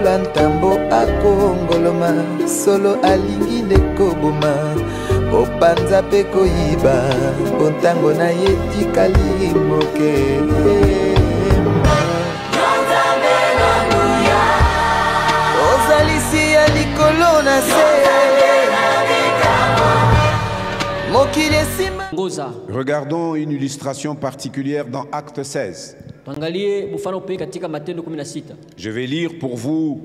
lokola ntambo akongoloma solo alingi nde koboma opanza mpe koyiba bontango na ye tikali moke ozalisi ya likolo na se mokili esima. Regardons une illustration particulière dans Acte 16. Je vais lire pour vous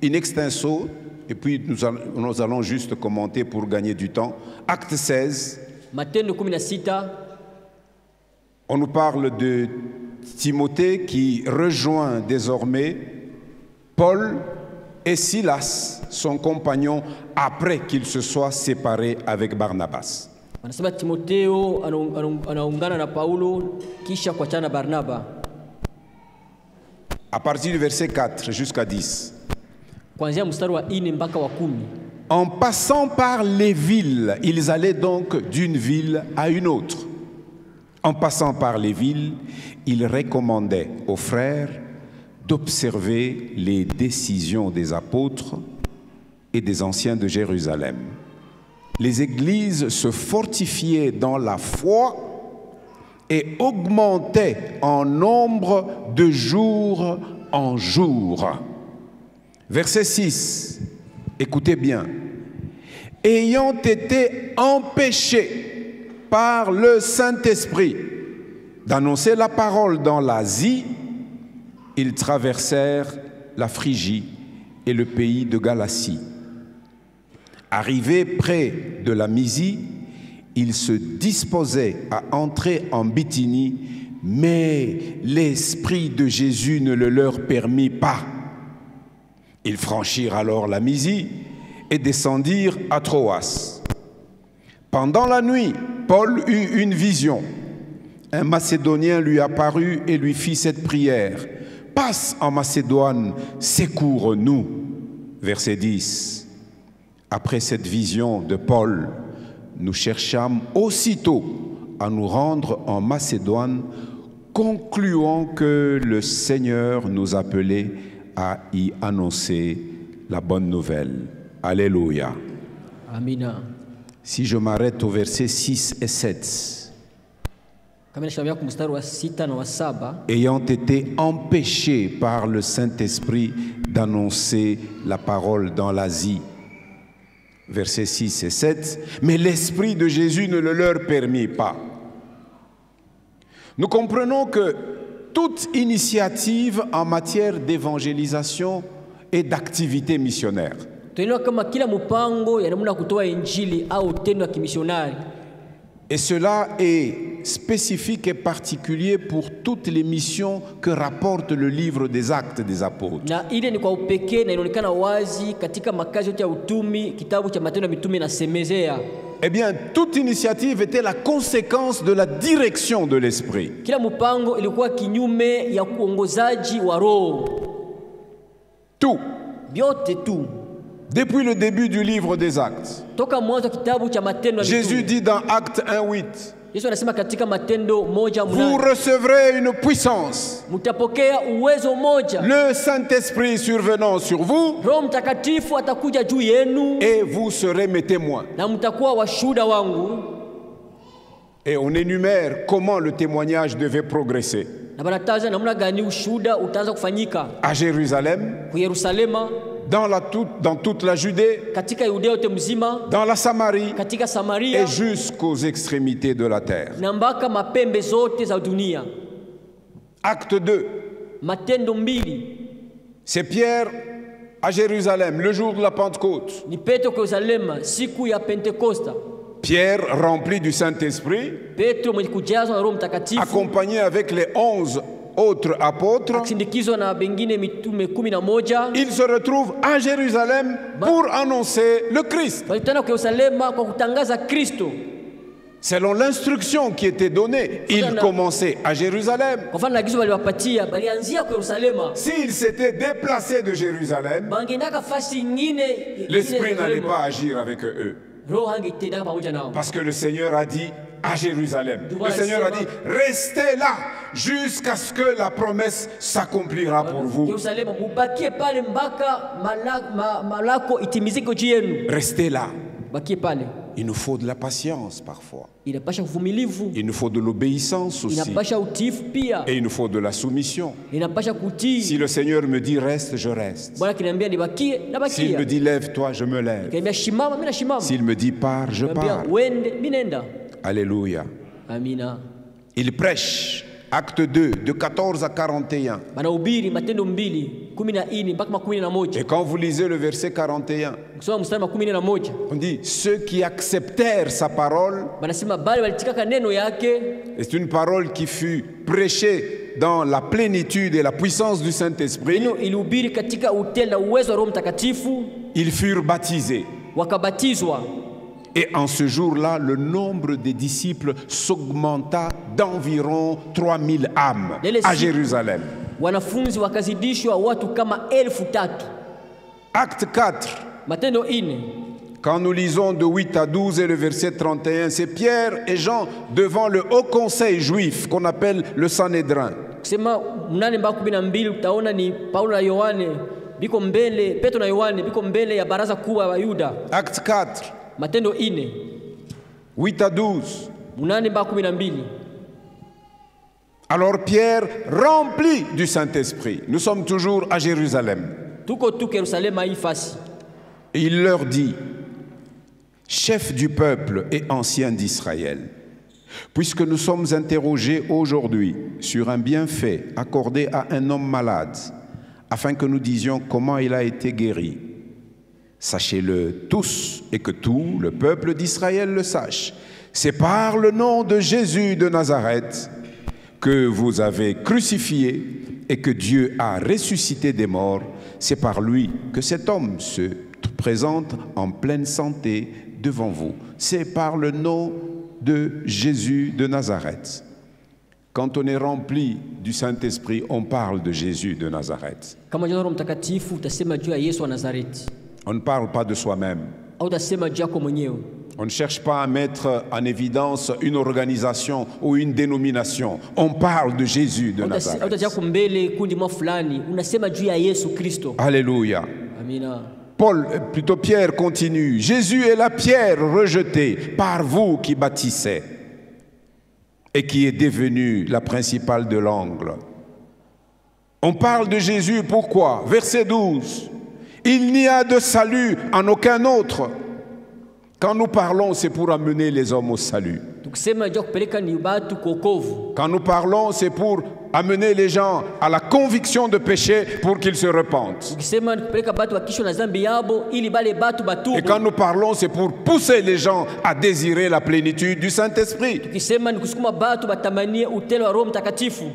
in extenso et puis nous allons juste commenter pour gagner du temps. Acte 16. On nous parle de Timothée qui rejoint désormais Paul et Silas, son compagnon, après qu'il se soit séparé avec Barnabas. À partir du verset 4 jusqu'à 10. En passant par les villes, ils allaient donc d'une ville à une autre. En passant par les villes, ils recommandaient aux frères d'observer les décisions des apôtres et des anciens de Jérusalem. Les églises se fortifiaient dans la foi et augmentaient en nombre de jour en jour. Verset 6, écoutez bien. Ayant été empêchés par le Saint-Esprit d'annoncer la parole dans l'Asie, ils traversèrent la Phrygie et le pays de Galatie. Arrivés près de la Mysie, ils se disposaient à entrer en Bithynie, mais l'Esprit de Jésus ne le leur permit pas. Ils franchirent alors la Mysie et descendirent à Troas. Pendant la nuit, Paul eut une vision. Un Macédonien lui apparut et lui fit cette prière. « Passe en Macédoine, secours-nous. » Verset 10. Après cette vision de Paul, nous cherchâmes aussitôt à nous rendre en Macédoine, concluant que le Seigneur nous appelait à y annoncer la bonne nouvelle. Alléluia. Amina. Si je m'arrête au verset 6 et 7. Ayant été empêchés par le Saint-Esprit d'annoncer la parole dans l'Asie. Versets 6 et 7. Mais l'Esprit de Jésus ne le leur permit pas. Nous comprenons que toute initiative en matière d'évangélisation et d'activité missionnaire et cela est spécifique et particulier pour toutes les missions que rapporte le livre des Actes des Apôtres. Eh bien, toute initiative était la conséquence de la direction de l'Esprit. Tout. Depuis le début du livre des Actes, Jésus dit dans Acte 1:8, vous recevrez une puissance, le Saint-Esprit survenant sur vous, et vous serez mes témoins. Et on énumère comment le témoignage devait progresser. À Jérusalem, dans toute la Judée, dans la Samarie et jusqu'aux extrémités de la terre. Acte 2. C'est Pierre à Jérusalem, le jour de la Pentecôte. Pierre, rempli du Saint-Esprit, accompagné avec les 11 autres apôtres, il se retrouve à Jérusalem pour annoncer le Christ. Selon l'instruction qui était donnée, il commençait à Jérusalem. S'il s'était déplacé de Jérusalem, l'Esprit n'allait pas agir avec eux. Parce que le Seigneur a dit à Jérusalem, le Seigneur a dit, restez là jusqu'à ce que la promesse s'accomplira pour vous. Restez là. Il nous faut de la patience parfois. Il nous faut de l'obéissance aussi. Et il nous faut de la soumission. Si le Seigneur me dit reste, je reste. S'il me dit lève-toi, je me lève. S'il me dit pars, je pars. Alléluia. Il prêche. Acte 2, de 14 à 41. Et quand vous lisez le verset 41, on dit ceux qui acceptèrent sa parole. C'est une parole qui fut prêchée dans la plénitude et la puissance du Saint-Esprit. Ils furent baptisés. Et en ce jour-là, le nombre des disciples s'augmenta d'environ 3000 âmes à Jérusalem. Acte 4. Quand nous lisons de 8 à 12 et le verset 31, c'est Pierre et Jean devant le haut conseil juif qu'on appelle le Sanhédrin. Acte 4. 8 à 12. Alors Pierre, rempli du Saint-Esprit, nous sommes toujours à Jérusalem. Et il leur dit, chefs du peuple et anciens d'Israël, puisque nous sommes interrogés aujourd'hui sur un bienfait accordé à un homme malade, afin que nous disions comment il a été guéri. Sachez-le tous et que tout le peuple d'Israël le sache. C'est par le nom de Jésus de Nazareth que vous avez crucifié et que Dieu a ressuscité des morts. C'est par lui que cet homme se présente en pleine santé devant vous. C'est par le nom de Jésus de Nazareth. Quand on est rempli du Saint-Esprit, on parle de Jésus de Nazareth. On ne parle pas de soi-même. On ne cherche pas à mettre en évidence une organisation ou une dénomination. On parle de Jésus de Nazareth. Alléluia. Plutôt Pierre continue. Jésus est la pierre rejetée par vous qui bâtissez et qui est devenue la principale de l'angle. On parle de Jésus, pourquoi? Verset 12. Il n'y a de salut en aucun autre. Quand nous parlons, c'est pour amener les hommes au salut. Quand nous parlons, c'est pour amener les gens à la conviction de péché pour qu'ils se repentent. Et quand nous parlons, c'est pour pousser les gens à désirer la plénitude du Saint-Esprit.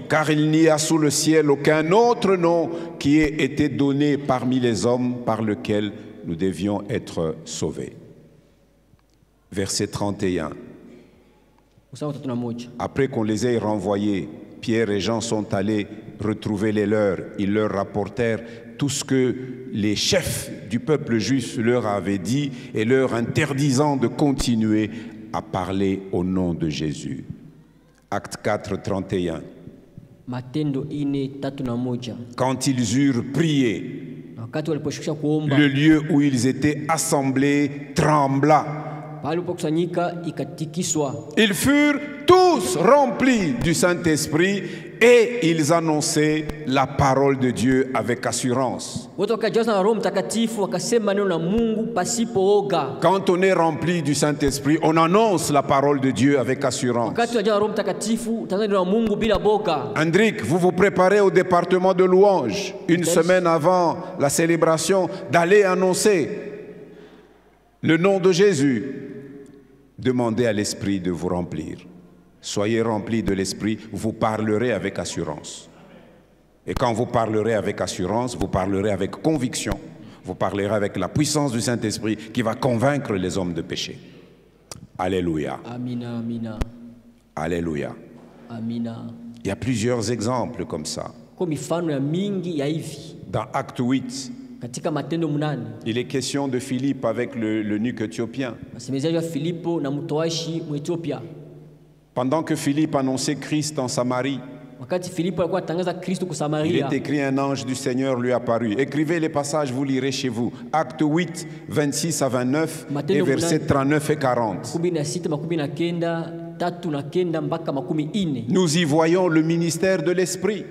Car il n'y a sous le ciel aucun autre nom qui ait été donné parmi les hommes par lequel nous devions être sauvés. Verset 31. Après qu'on les ait renvoyés, Pierre et Jean sont allés retrouver les leurs. Ils leur rapportèrent tout ce que les chefs du peuple juif leur avaient dit et leur interdisant de continuer à parler au nom de Jésus. Acte 4, 31. Quand ils eurent prié, le lieu où ils étaient assemblés trembla. Ils furent tous remplis du Saint-Esprit et ils annonçaient la parole de Dieu avec assurance. Quand on est rempli du Saint-Esprit, on annonce la parole de Dieu avec assurance. Hendrik, vous vous préparez au département de louange une semaine avant la célébration d'aller annoncer le nom de Jésus. Demandez à l'Esprit de vous remplir. Soyez remplis de l'Esprit, vous parlerez avec assurance. Et quand vous parlerez avec assurance, vous parlerez avec conviction. Vous parlerez avec la puissance du Saint-Esprit qui va convaincre les hommes de péché. Alléluia. Amina, amina. Alléluia. Amina. Il y a plusieurs exemples comme ça. Dans Acte 8, Katika Matendo 8. Il est question de Philippe avec l'eunuque éthiopien. Masemezano ya Filipo na mtoashi Mwethiopia. Pendant que Philippe annonçait Christ en Samarie, Wakati Filipo alikuwa atangaza Kristo kwa il Samaria. est écrit, un ange du Seigneur lui apparut. Écrivez les passages, vous lirez chez vous. Acte 8, 26 à 29 et versets 39 et 40. 16 makumi na kenda, 3 na kenda mpaka makumi ine. Nous y voyons le ministère de l'Esprit.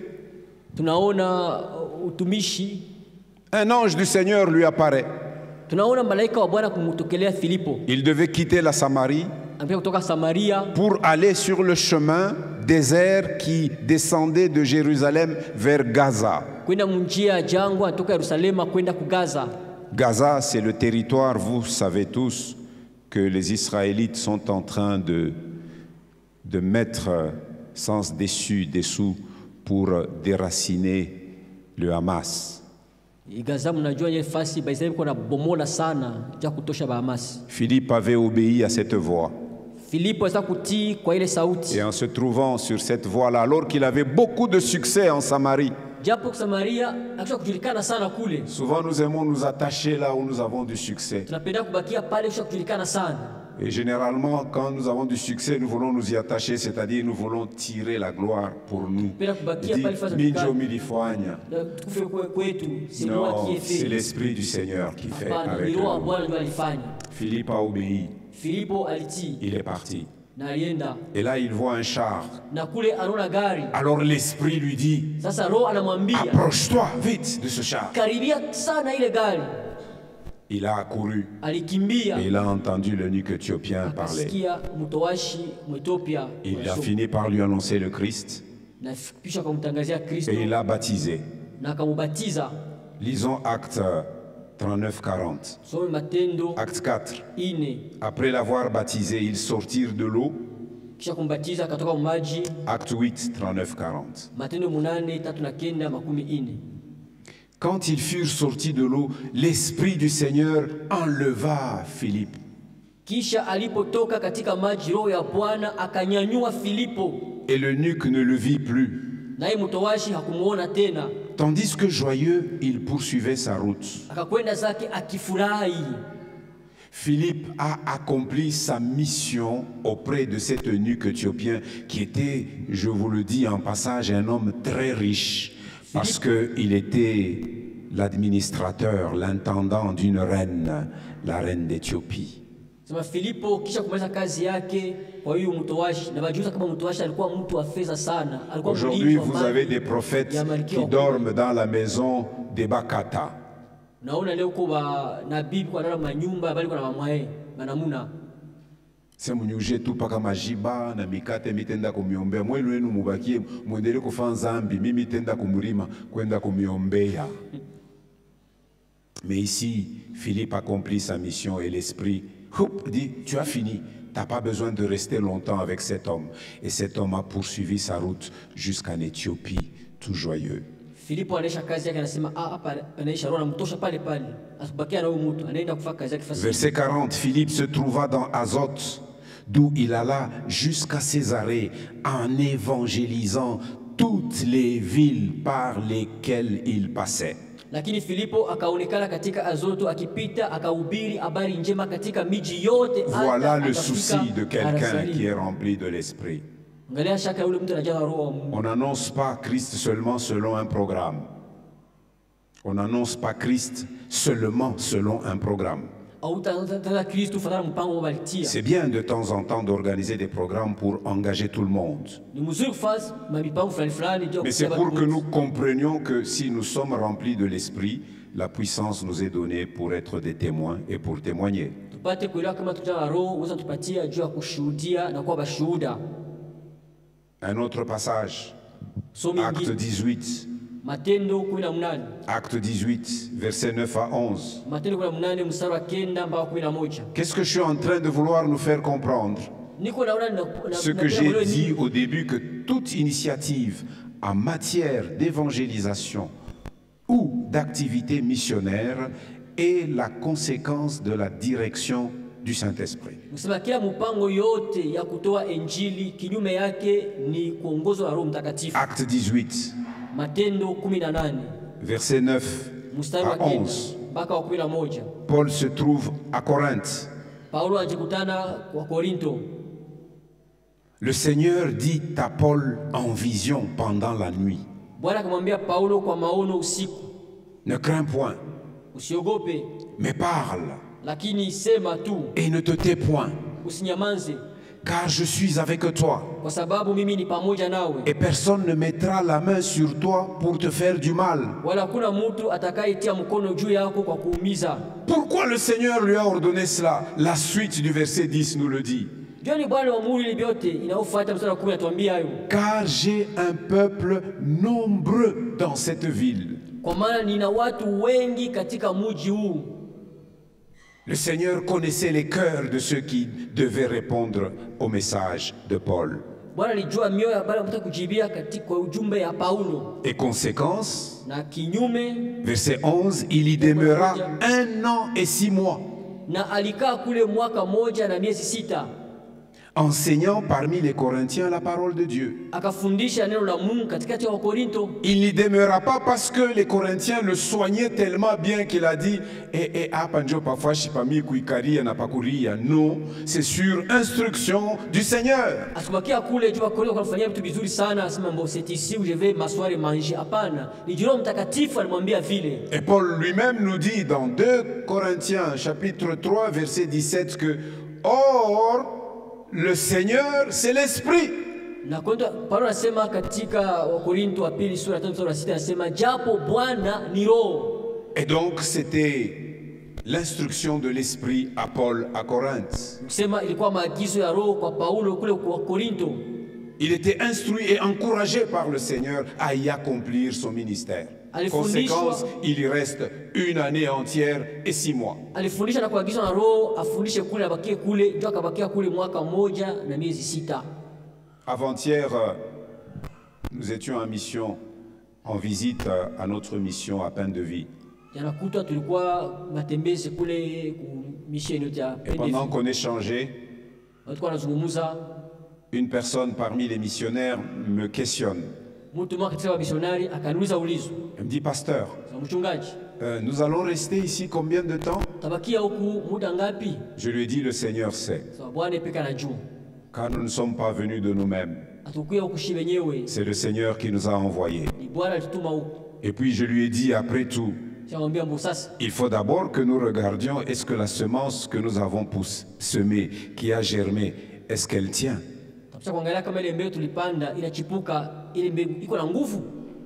Tunaona utumishi. Un ange du Seigneur lui apparaît. Tunaona malaika wa Bwana kumtokelea Filipo. Il devait quitter la Samarie Kutoka Samaria pour aller sur le chemin désert qui descendait de Jérusalem vers Gaza. kwenda munjia jangwa kutoka Yerusalema kwenda ku Gaza. Gaza, c'est le territoire, vous savez tous, que les Israélites sont en train de mettre sans dessous pour déraciner le Hamas. Gaza mnajua ile fasi Baisraeli kuna bomola sana ya kutosha ba Hamas. Philippe avait obéi à cette voix. Filipo asa kutii kwa ile sauti. Et en se trouvant sur cette voie-là, alors qu'il avait beaucoup de succès en Samarie. Japo Samaria akisha kujulikana sana kule. Souvent nous aimons nous attacher là où nous avons du succès. Tunapenda kubakia pale kisha kujulikana sana. Et généralement, quand nous avons du succès, nous voulons nous y attacher, c'est-à-dire nous voulons tirer la gloire pour nous. Non, c'est l'Esprit du Seigneur qui fait avec nous. Philippe a obéi. Il est parti. Et là, il voit un char. Alors l'Esprit lui dit, approche-toi vite de ce char. Il a accouru et il a entendu l'eunuque éthiopien parler. Il a fini par lui annoncer le Christ et il l'a baptisé. Lisons Acte 39-40. Acte 4. Après l'avoir baptisé, ils sortirent de l'eau. Acte 8, 39-40. Quand ils furent sortis de l'eau, l'Esprit du Seigneur enleva Philippe. Et l'eunuque ne le vit plus. Tandis que joyeux, il poursuivait sa route. Philippe a accompli sa mission auprès de cet eunuque éthiopien qui était, je vous le dis en passage, un homme très riche. Parce qu'il était l'administrateur, l'intendant d'une reine, la reine d'Éthiopie. Aujourd'hui, vous avez des prophètes qui dorment dans la maison des Bakata. Semunyuje tu paka majiba na mikate mitenda kumiombea mwenu wenu mubakie muendelee kufanya dhambi mimi tenda kumulima kwenda kumiombea. Mais ici Philippe accomplit sa mission et l'Esprit dit tu as fini, tu n'as pas besoin de rester longtemps avec cet homme. Et cet homme a poursuivi sa route jusqu'en Éthiopie, tout joyeux. Verset 40, Philippe se trouva dans Azote, d'où il alla jusqu'à Césarée en évangélisant toutes les villes par lesquelles il passait. Lakini Filipo akaonekana katika Azoto akipita akahubiri habari njema katika miji yote. Voilà le souci de quelqu'un qui est rempli de l'Esprit. On n'annonce pas Christ seulement selon un programme. On n'annonce pas Christ seulement selon un programme. C'est bien de temps en temps d'organiser des programmes pour engager tout le monde. Mais c'est pour que nous comprenions que si nous sommes remplis de l'Esprit, la puissance nous est donnée pour être des témoins et pour témoigner. Un autre passage, Acte 18. Acte 18, versets 9 à 11. Qu'est-ce que je suis en train de vouloir nous faire comprendre? Ce que j'ai dit au début, que toute initiative en matière d'évangélisation ou d'activité missionnaire est la conséquence de la direction du Saint-Esprit. Acte 18. Verset 9 mstari wa à 9 11. mpaka wa 11. Paul se trouve à Corinthe. Paulo anajikutana kwa Korinto. Le Seigneur dit à Paul en vision pendant la nuit, Bwana akamwambia Paulo kwa maono usiku, ne crains point, usiogope, mais parle lakini sema tu, et ne te tais point, usinyamanze, car je suis avec toi. kwa sababu mimi ni pamoja nawe, Et personne ne mettra la main sur toi pour te faire du mal. wala kuna mtu atakayetia mkono juu yako kwa kuumiza. Pourquoi le Seigneur lui a ordonné cela? La suite du verset 10 nous le dit. Joni Bwana waamuru ile vyote, inaofuata mstari wa 10 atuambia hayo. Car j'ai un peuple nombreux dans cette ville. Kwa maana nina watu wengi katika mji huu. Le Seigneur connaissait les cœurs de ceux qui devaient répondre au message de Paul. Bwana alijua mioyo ya wale wanataka kujibia katika ujumbe ya Paulo. Et conséquence, Na kinyume, verset 11, il y demeura 1 an et 6 mois, na alikaa kule mwaka moja na miezi 6, enseignant parmi les Corinthiens la parole de Dieu. akafundisha neno la Mungu katikati ya Wakorinto. Il n'y demeura pas parce que les Corinthiens le soignaient tellement bien qu'il a dit non, c'est sur instruction du Seigneur. Asikubakia kule juu Wakorinto wanafanyia vitu vizuri sana, asema mbo c'est ici où je vais m'asseoir et manger. Hapana, ni Roho Mtakatifu alimwambia vile. Et Paul lui-même nous dit dans 2 Corinthiens chapitre 3 verset 17 que or le Seigneur c'est l'Esprit. Na Paulo anasema katika Wakorinto wa pili sura 3 mstari wa 6, anasema japo Bwana ni Roho. Et donc c'était l'instruction de l'Esprit à Paul à Corinthe. Kusema ilikuwa maagizo ya Roho kwa Paulo kule kwa Korinto. Il était instruit et encouragé par le Seigneur à y accomplir son ministère. Conséquence, il y reste 1 année entière et 6 mois. Alifundisha na kuagizwa na Roho afundishe kule, abakie kule, ndio akabakia kule mwaka moja na miezi 6. Avant-hier, nous étions en mission, en visite à notre mission à Pain de Vie. Jana kutwa tulikuwa matembezi kule mission ya Et pendant qu'on échangeait, tulikuwa tunazungumza, une personne parmi les missionnaires me questionne. mtu mmoja katika missionnaire akaniuliza ulizo. Elle me dit, pasteur, Mchungaji, nous allons rester ici combien de temps? tabakia huku muda ngapi? Je lui ai dit, le Seigneur sait. Bwana peka anajua. Car nous ne sommes pas venus de nous-mêmes. C'est le Seigneur qui nous a envoyés. Et puis je lui ai dit, après tout, il faut d'abord que nous regardions, est-ce que la semence que nous avons semée, qui a germé, est-ce qu'elle tient?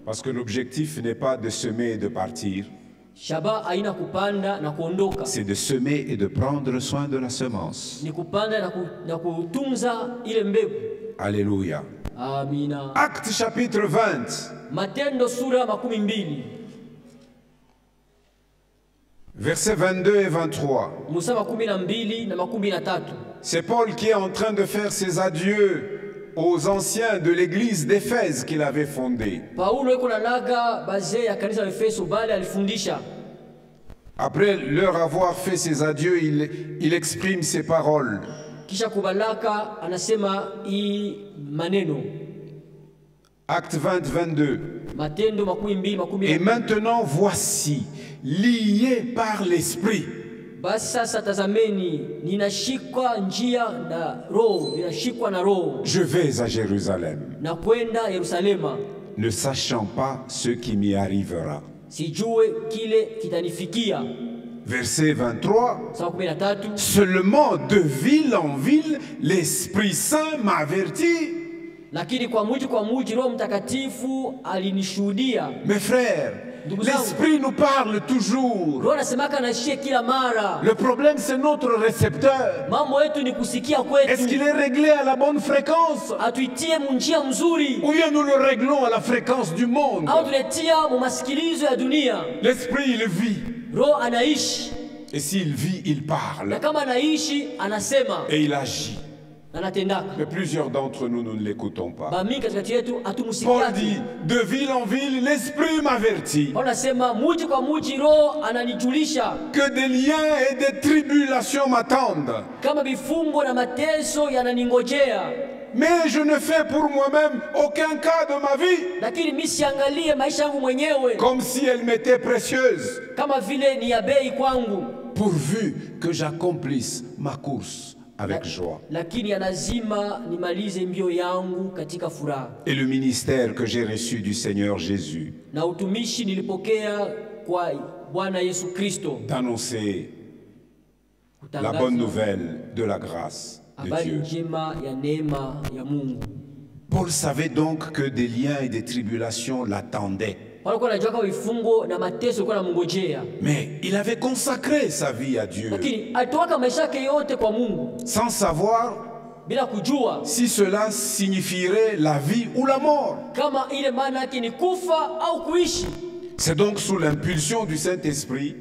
Parce que l'objectif n'est pas de semer et de partir. C'est de semer et de prendre soin de la semence. Alléluia. Amina. Acte chapitre 20. Matendo sura 12. Versets 22 et 23. C'est Paul qui est en train de faire ses adieux aux anciens de l'église d'Éphèse qu'il avait fondée. Après leur avoir fait ses adieux, il exprime ces paroles. Acte 20, 22. Et maintenant voici, liés par l'Esprit, je vais à Jérusalem, ne sachant pas ce qui m'y arrivera. Verset 23. Seulement de ville en ville, l'Esprit Saint m'avertit. Mes frères, l'Esprit nous parle toujours. Le problème, c'est notre récepteur. Est-ce qu'il est réglé à la bonne fréquence? Ou bien nous le réglons à la fréquence du monde? L'Esprit, il vit. Et s'il vit, il parle. Et il agit. Mais plusieurs d'entre nous, nous ne l'écoutons pas. Paul dit, de ville en ville, l'Esprit m'avertit que des liens et des tribulations m'attendent. Mais je ne fais pour moi-même aucun cas de ma vie, lakini mimi siangalie maisha yangu mwenyewe comme si elle m'était précieuse, kama vile ni ya bei kwangu, pourvu que j'accomplisse ma course avec joie. lakini ya lazima nimalize mbio yangu katika furaha. Et le ministère que j'ai reçu du Seigneur Jésus, Na utumishi nilipokea kwa Bwana Yesu Kristo, d'annoncer la kutangaza bonne nouvelle de la grâce de habari Dieu. njema ya neema ya Mungu. Paul savait donc que des liens et des tribulations l'attendaient. Walikuwa wanajua kama vifungo na mateso yalikuwa yanamngojea, Mais il avait consacré sa vie à Dieu, lakini alitoa maisha yake yote kwa Mungu sans savoir bila kujua si cela signifierait la vie ou la mort. kama ile maana yake ni kufa au kuishi. C'est donc sous l'impulsion du Saint-Esprit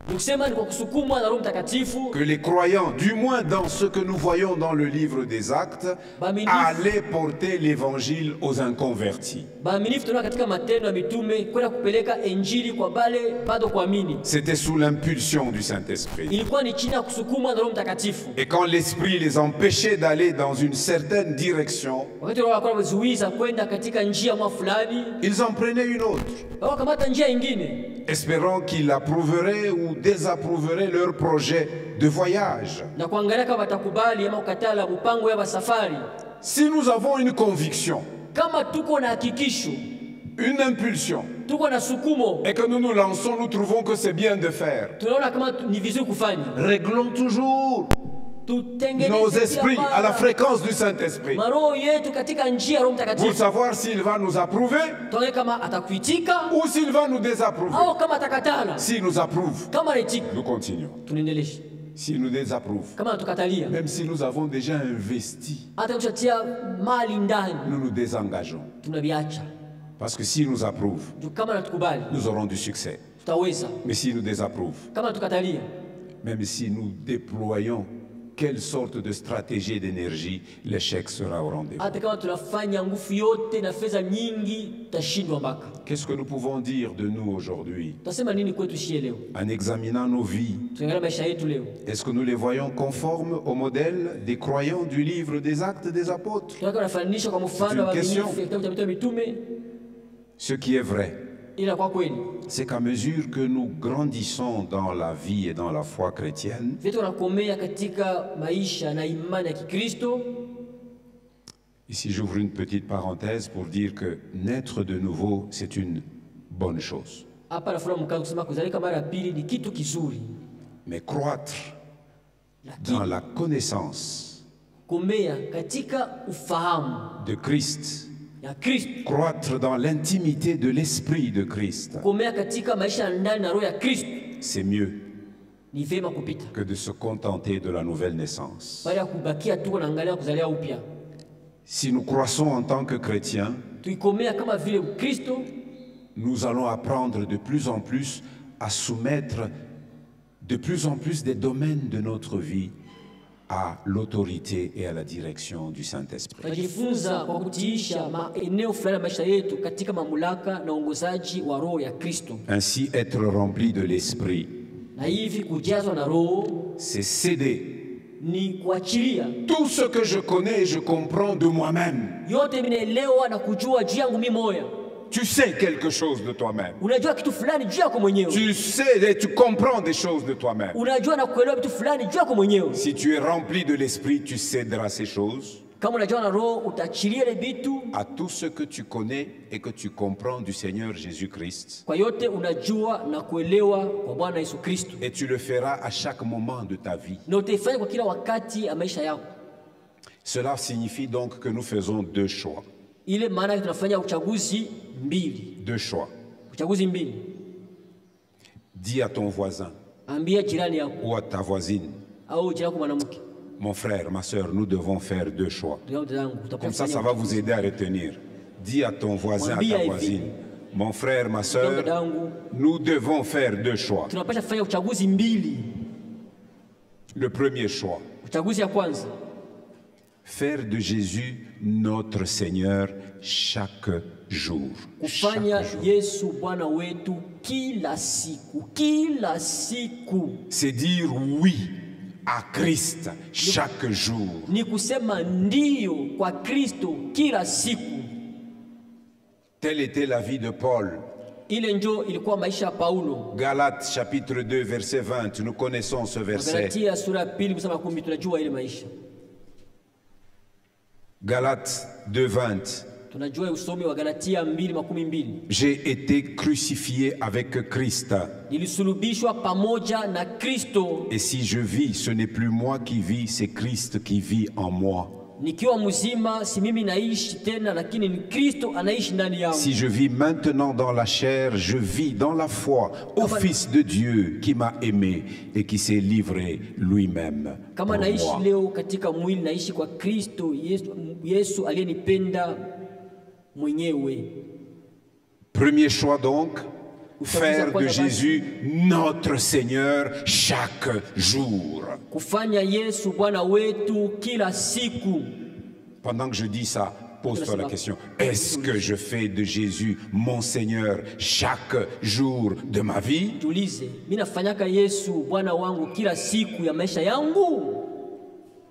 Nikusema ni kwa kusukumwa na Roho Mtakatifu que les croyants, du moins dans ce que nous voyons dans le livre des Actes, allaient porter l'évangile aux inconvertis. baaminifu tunaona katika Matendo ya Mitume kwenda kupeleka injili kwa bale bado kuamini. C'était sous l'impulsion du Saint-Esprit. Ilikuwa ni chini ya kusukumwa na Roho Mtakatifu. Et quand l'Esprit les empêchait d'aller dans une certaine direction, Wakati Roho alikuwa anazuiza kwenda katika njia mwa fulani, ils en prenaient une autre, wakamata njia nyingine, espérant qu'il approuverait ou désapprouverait leur projet de voyage. na kuangalia kama watakubali ama kukatala mpango ya safari. Si nous avons une conviction, Kama tuko na hakikisho, une impulsion, tuko na sukumo, et que nous nous lançons, nous trouvons que c'est bien de faire, tunaona kama ni vizuri kufanya, réglons toujours tutengeneze nos kila esprits mara à la fréquence du Saint-Esprit maroho yetu katika njia ya Roho pour Mtakatifu, savoir s'il va nous approuver tuone kama atakuitika ou s'il va nous désapprouver. au kama atakatala. S'il nous approuve, Kama anaitika, nous continuons. tunaendelesha. S'il nous désapprouve, Kama atukatalia, même si nous avons déjà investi, hata kushatia mali ndani, nous nous désengageons. tunaviacha. Parce que s'il nous approuve, Juu kama natukubali, nous aurons du succès. tutaweza. Mais s'il nous désapprouve, Kama atukatalia, même si nous déployons quelle sorte de stratégie d'énergie, l'échec sera au rendez-vous. hata kama tunafanya nguvu yote na fedha nyingi, tutashindwa mpaka. Qu'est-ce que nous pouvons dire de nous aujourd'hui Tutasema nini kwetu shie leo? en examinant nos vies? Tuangalia maisha yetu leo. Est-ce que nous les voyons conformes au modèle des croyants du livre des Actes des Apôtres? Tunataka kunafanisha kwa mfano C'est une wa question. waaminifu ya kitabu cha Matendo ya Mitume, Ce qui est vrai, ila kwa kweli c'est qu'à mesure que nous grandissons dans la vie et dans la foi chrétienne, vitu tunakomea katika maisha na imani ya Kikristo. ici j'ouvre une petite parenthèse pour dire que naître de nouveau, c'est une bonne chose. Hapa nafuna mkazo kusema kuzalika mara ya pili ni kitu kizuri, Mais croître dans lakini la connaissance komea katika ufahamu de Christ, ya Kristo, croître dans l'intimité de l'Esprit de Christ, komea katika maisha ya ndani na roho ya Kristo c'est mieux ni vema kupita que de se contenter de la nouvelle naissance. baada ya kubakia tu naangalia kuzalia upya. Si nous croissons en tant que chrétiens, Tuikomea kama vile Ukristo, nous allons apprendre de plus en plus à soumettre de plus en plus des domaines de notre vie à l'autorité et à la direction du Saint-Esprit. tunajifunza kwa kutiisha maeneo fulani ya maisha yetu katika mamlaka na uongozaji wa roho ya Kristo, Ainsi, être rempli de l'Esprit, na hivi kujazwa na roho c'est céder ni kuachilia tout ce que je connais et je comprends de moi-même. yote minaelewa na kujua juu yangu mimi moya. Tu sais quelque chose de toi-même. Unajua kitu fulani juu yako mwenyewe, Tu sais et tu comprends des choses de toi-même. unajua na kuelewa vitu fulani juu yako mwenyewe. Si tu es rempli de l'Esprit, tu céderas ces choses Kama unajua na roho, utaachilia ile vitu à tout ce que tu connais et que tu comprends du Seigneur Jésus-Christ. kwa yote unajua na kuelewa kwa Bwana Yesu Kristo, Et tu le feras à chaque moment de ta vie. na utaifanya kwa kila wakati ya maisha yako. Cela signifie donc que nous faisons deux choix. Ile maana tunafanya uchaguzi mbili, Deux choix. uchaguzi mbili. Dis à ton voisin Ambia jirani yako ou à ta voisine, au jirani yako mwanamke, mon frère, ma soeur, nous devons faire deux choix. ndugu yangu, Comme ça va vous aider à retenir. Dis à ton voisin, à Mwambie ta hivi. voisine, mon frère, ma Ndugu soeur, yangu, nous devons faire deux choix. tunapaswa kufanya uchaguzi mbili. Le premier choix, Uchaguzi ya kwanza, faire de Jésus notre Seigneur chaque jour. kufanya Chaque jour. Yesu Bwana wetu kila siku, kila siku. C'est dire oui à Christ chaque jour. ni kusema ndio kwa Kristo kila siku. Telle était la vie de Paul. Ile njo ilikuwa maisha ya Paulo. Galates chapitre 2 verset 20, nous connaissons ce verset. Galatia sura 2 mstari wa 10 tunajua ile maisha. Galates 2:20. Tunajua usomi wa Galatia 2:12. J'ai été crucifié avec Christ. Nilisulubishwa pamoja na Kristo. Et si je vis, ce n'est plus moi qui vis, c'est Christ qui vit en moi. Nikiwa mzima si mimi naishi tena, lakini ni Kristo anaishi ndani yangu. Si je vis maintenant dans la chair, je vis dans la foi au Fils de Dieu qui m'a aimé et qui s'est livré lui-même pour Kama naishi moi. leo katika mwili, naishi kwa Kristo Yesu aliyenipenda mwenyewe. Premier choix donc, faire de Jésus notre Seigneur chaque jour. Kufanya Yesu Bwana wetu kila siku. Pendant que je dis ça, pose-toi la question, est-ce que je fais de Jésus mon Seigneur chaque jour de ma vie? Tulize, mimi nafanyaka Yesu Bwana wangu kila siku ya maisha yangu?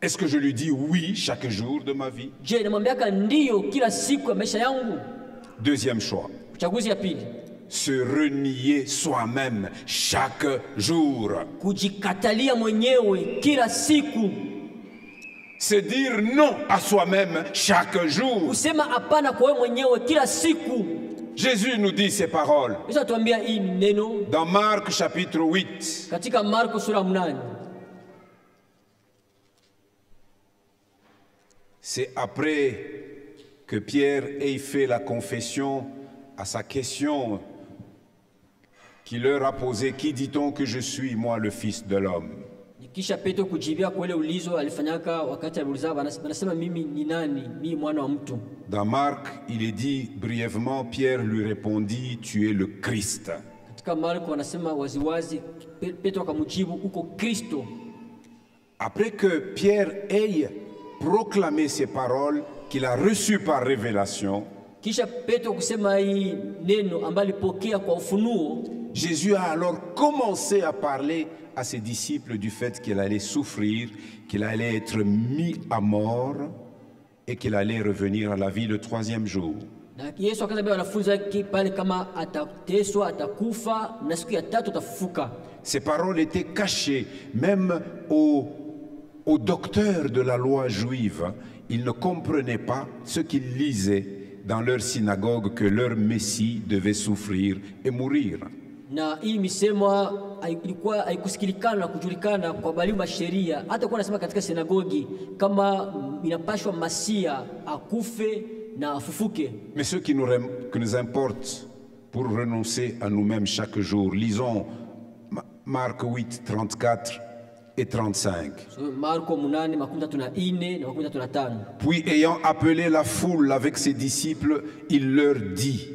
Est-ce que je lui dis oui chaque jour de ma vie? Je, namwambiaka ndio kila siku ya maisha yangu? Deuxième choix, Uchaguzi ya pili, se renier soi-même chaque jour. kujikatalia mwenyewe kila siku. Se dire non à soi-même chaque jour. Kusema hapana kwa wewe mwenyewe kila siku. Jésus nous dit ces paroles Yesu atuambia hii neno dans Marc chapitre 8. katika Marko sura 8. C'est après que Pierre ait fait la confession à sa question qu'il leur a posée, qui dit-on que je suis, moi, le Fils de l'homme? Kisha Petro kujibia kwa ile ulizo alifanyaka wakati aliuliza, wanasema mimi ni nani? Mimi mwana wa mtu. Dans Marc, il est dit brièvement, Pierre lui répondit, tu es le Christ. Katika Marko wanasema waziwazi, Petro akamjibu, uko Kristo. Après que Pierre ait proclamé ces paroles qu'il a reçues par révélation, Kisha Petro kusema hii neno ambalo alipokea kwa ufunuo, Jésus a alors commencé à parler à ses disciples du fait qu'il allait souffrir, qu'il allait être mis à mort et qu'il allait revenir à la vie le troisième jour. na Yesu akaambia wanafunzi wake pale kama atateswa, atakufa na siku ya tatu atafufuka. Ces paroles étaient cachées même aux docteurs de la loi juive. Ils ne comprenaient pas ce qu'ils lisaient dans leur synagogue, que leur Messie devait souffrir et mourir. Na hii misemo ilikuwa haikusikilikana na kujulikana kwa walimu wa sheria. Hata kwa nasema katika sinagogi kama inapashwa Masia akufe na afufuke. Mais ce qui nous importe pour renoncer à nous-mêmes chaque jour, lisons Marc 8, 34 et 35. So, Marko 8:34 na 35. Puis ayant appelé la foule avec ses disciples, il leur dit: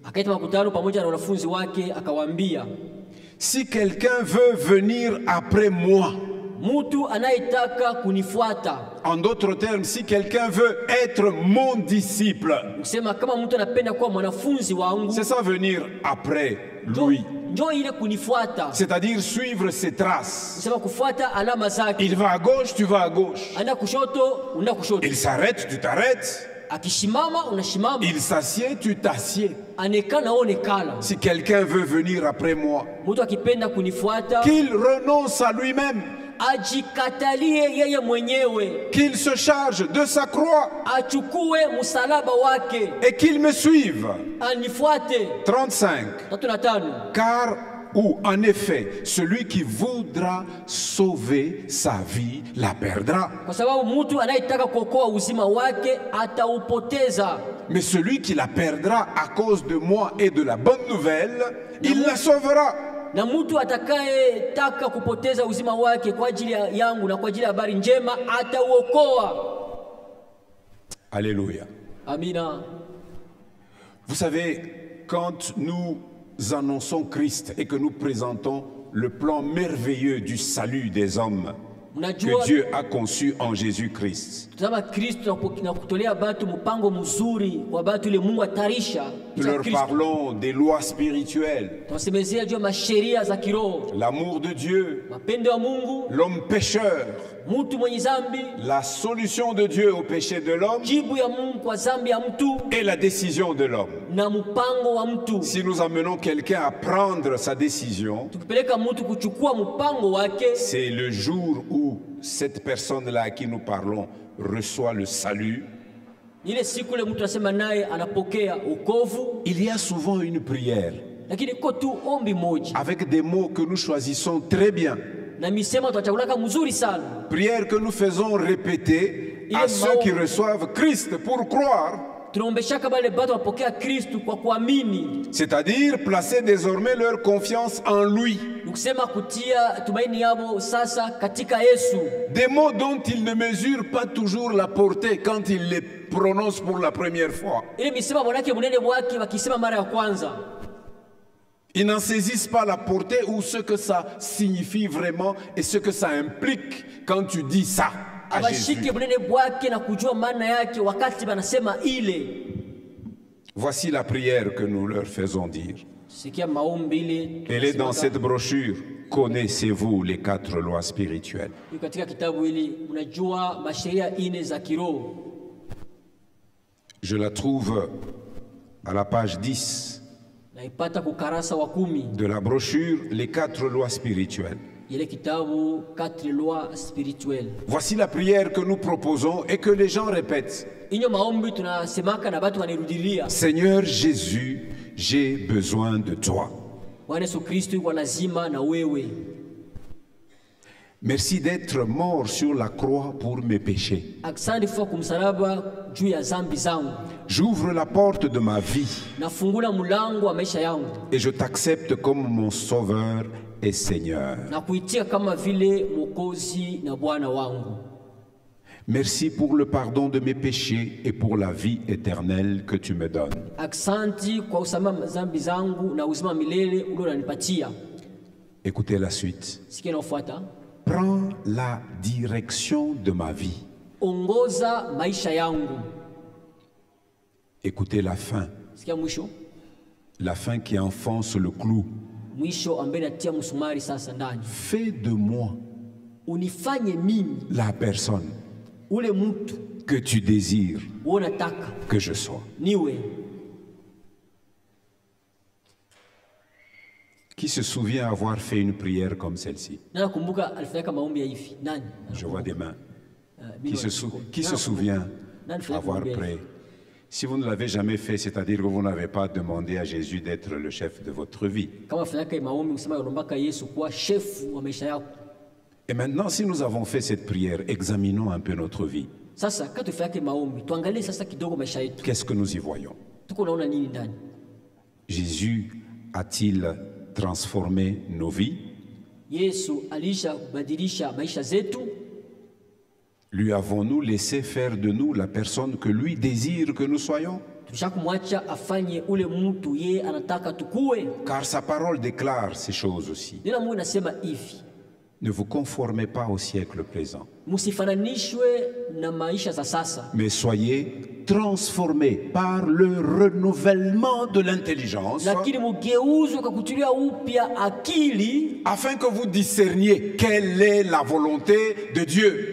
Akaita makutano pamoja na wanafunzi wake akawaambia, si quelqu'un veut venir après moi, mtu anayetaka kunifuata, en d'autres termes, si quelqu'un veut être mon disciple, kusema kama mtu anapenda kuwa mwanafunzi wangu, c'est ça venir après lui, njoo ile kunifuata, c'est-à-dire suivre ses traces. kusema kufuata alama zake. Il va à gauche, tu vas à gauche. Ana kushoto, una kushoto. Il s'arrête, tu t'arrêtes. Akishimama unashimama. Il s'assied, tu t'assieds. Anekana onekala. Si quelqu'un veut venir après moi, Mtu akipenda kunifuata, qu'il renonce à lui-même, ajikatalie yeye mwenyewe, qu'il se charge de sa croix achukue msalaba wake, et qu'il me suive. anifuate. 35. 35. Car ou en effet, celui qui voudra sauver sa vie la perdra. Kwa sababu mtu anayetaka kuokoa uzima wake ataupoteza. Mais celui qui la perdra à cause de moi et de la bonne nouvelle, il la sauvera. Na mtu atakayetaka kupoteza uzima wake kwa ajili yangu na kwa ajili ya habari njema atauokoa. Alléluia. Amina. Vous savez, quand nous annonçons Christ et que nous présentons le plan merveilleux du salut des hommes, que Dieu a conçu en Jésus-Christ. Nous Nous leur parlons des lois spirituelles, l'amour de Dieu, l'homme pécheur, la solution de Dieu au péché de l'homme et la décision de l'homme. Si nous amenons quelqu'un à prendre sa décision, c'est le jour où cette personne-là à qui nous parlons reçoit le salut. Il y a souvent une prière avec des mots que nous choisissons très bien. Prière que nous faisons répéter à ceux qui reçoivent Christ pour croire. C'est-à-dire placer désormais leur confiance en lui. Des mots dont ils ne mesurent pas toujours la portée quand ils les prononcent pour la première fois. Ils n'en saisissent pas la portée ou ce que ça signifie vraiment et ce que ça implique quand tu dis ça à Jésus. Voici la prière que nous leur faisons dire. Elle est dans cette brochure. Connaissez-vous les 4 lois spirituelles? Je la trouve à la page 10 de la brochure Les 4 lois spirituelles. Voici la prière que nous proposons et que les gens répètent. Seigneur Jésus, j'ai besoin de toi. Merci d'être mort sur la croix pour mes péchés. J'ouvre la porte de ma vie et je t'accepte comme mon sauveur et Seigneur. Merci pour le pardon de mes péchés et pour la vie éternelle que tu me donnes. Écoutez la suite. Prends la direction de ma vie. Écoutez la fin. La fin qui enfonce le clou. Fais de moi la personne que tu désires que je sois. Qui se souvient avoir fait une prière comme celle-ci? Je vois des mains. Qui se souvient avoir prié? Si vous ne l'avez jamais fait, c'est-à-dire que vous n'avez pas demandé à Jésus d'être le chef de votre vie. Et maintenant, si nous avons fait cette prière, examinons un peu notre vie. Qu'est-ce que nous y voyons? Jésus a-t-il transformé nos vies? Lui avons-nous laissé faire de nous la personne que lui désire que nous soyons? Car sa parole déclare ces choses aussi. Ne vous conformez pas au siècle présent, mais soyez transformés par le renouvellement de l'intelligence, afin que vous discerniez quelle est la volonté de Dieu,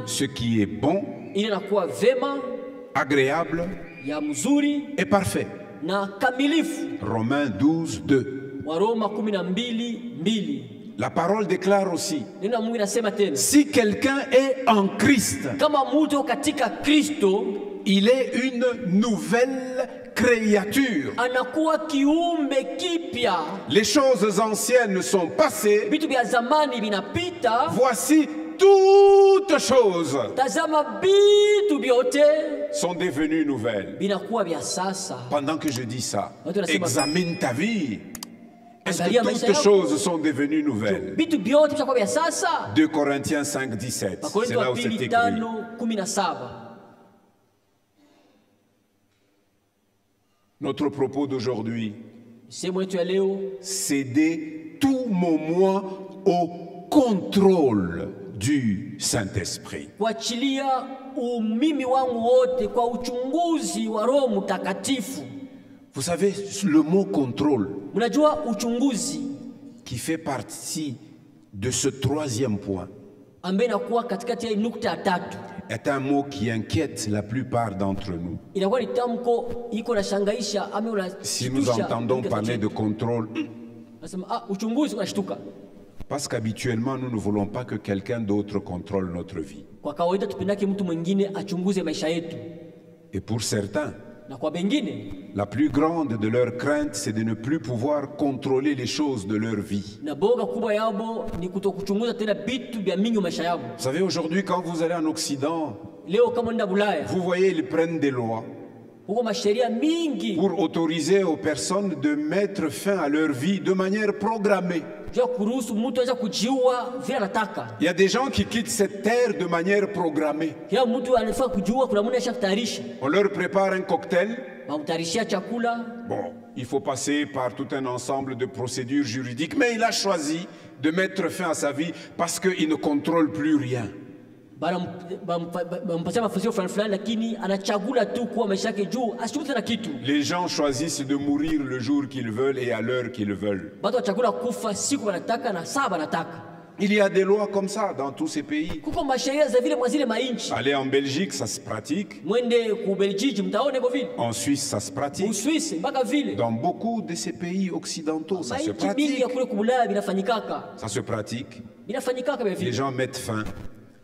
ce qui est bon, agréable et parfait. Romains 12, 2. La parole déclare aussi, si quelqu'un est en Christ, il est une nouvelle créature. Les choses anciennes sont passées. Voici toutes choses sont devenues nouvelles. Pendant que je dis ça, examine ta vie. Est-ce que toutes choses sont devenues nouvelles? 2 Corinthiens 5, 17. C'est là où c'est écrit. Notre propos d'aujourd'hui, céder tout mon moi au contrôle du Saint-Esprit. kuachilia umimi wangu wote kwa uchunguzi wa Roho Mtakatifu. Vous savez, le mot contrôle, Mnajua uchunguzi qui fait partie de ce troisième point, ambaye inakuwa katikati ya nukta ya tatu, est un mot qui inquiète la plupart d'entre nous. inakuwa ni tamko iko na shangaisha ama Si nous entendons parler de contrôle, nasema uchunguzi unashtuka. parce qu'habituellement, nous ne voulons pas que quelqu'un d'autre contrôle notre vie. Kwa kawaida tupendake mtu mwingine achunguze maisha yetu, Et pour certains, na kwa bengine la plus grande de leurs craintes, c'est de ne plus pouvoir contrôler les choses de leur vie. na boga kubwa yabo ni kutokuchunguza tena vitu vya mingi maisha yabo. Vous savez, aujourd'hui, quand vous allez en Occident, Leo kama nda Bulaya vous voyez, ils prennent des lois huko masheria mingi pour autoriser aux personnes de mettre fin à leur vie de manière programmée. juu ya kuruhusu mtu aweza kujiua vile anataka. Il y a des gens qui quittent cette terre de manière programmée. Kila mtu anafaa kujiua, kuna mtu ashakutayarisha, On leur prépare un cocktail. wamtayarishia chakula. Bon, il faut passer par tout un ensemble de procédures juridiques, mais il a choisi de mettre fin à sa vie parce qu'il ne contrôle plus rien. Bampatia mafundisho fulani fulani, lakini anachagula tu kuwa maisha yake juu asichukue tena kitu. Les gens choisissent de mourir le jour qu'ils veulent et à l'heure qu'ils veulent. Watu wachagula kufa siku wanataka na saa wanataka. Il y a des lois comme ça dans tous ces pays. Kuko masheria za vile mwa zile mainchi. Allez en Belgique, ça se pratique. Mwende ku Belgique mtaone kwa vile. En Suisse, ça se pratique. Uswisi mpaka vile. Dans beaucoup de ces pays occidentaux, ça se Mainchi mingi pratique. ya kule kubulaya binafanyikaka. Ça se pratique. Binafanyikaka vile Les vile. gens mettent fin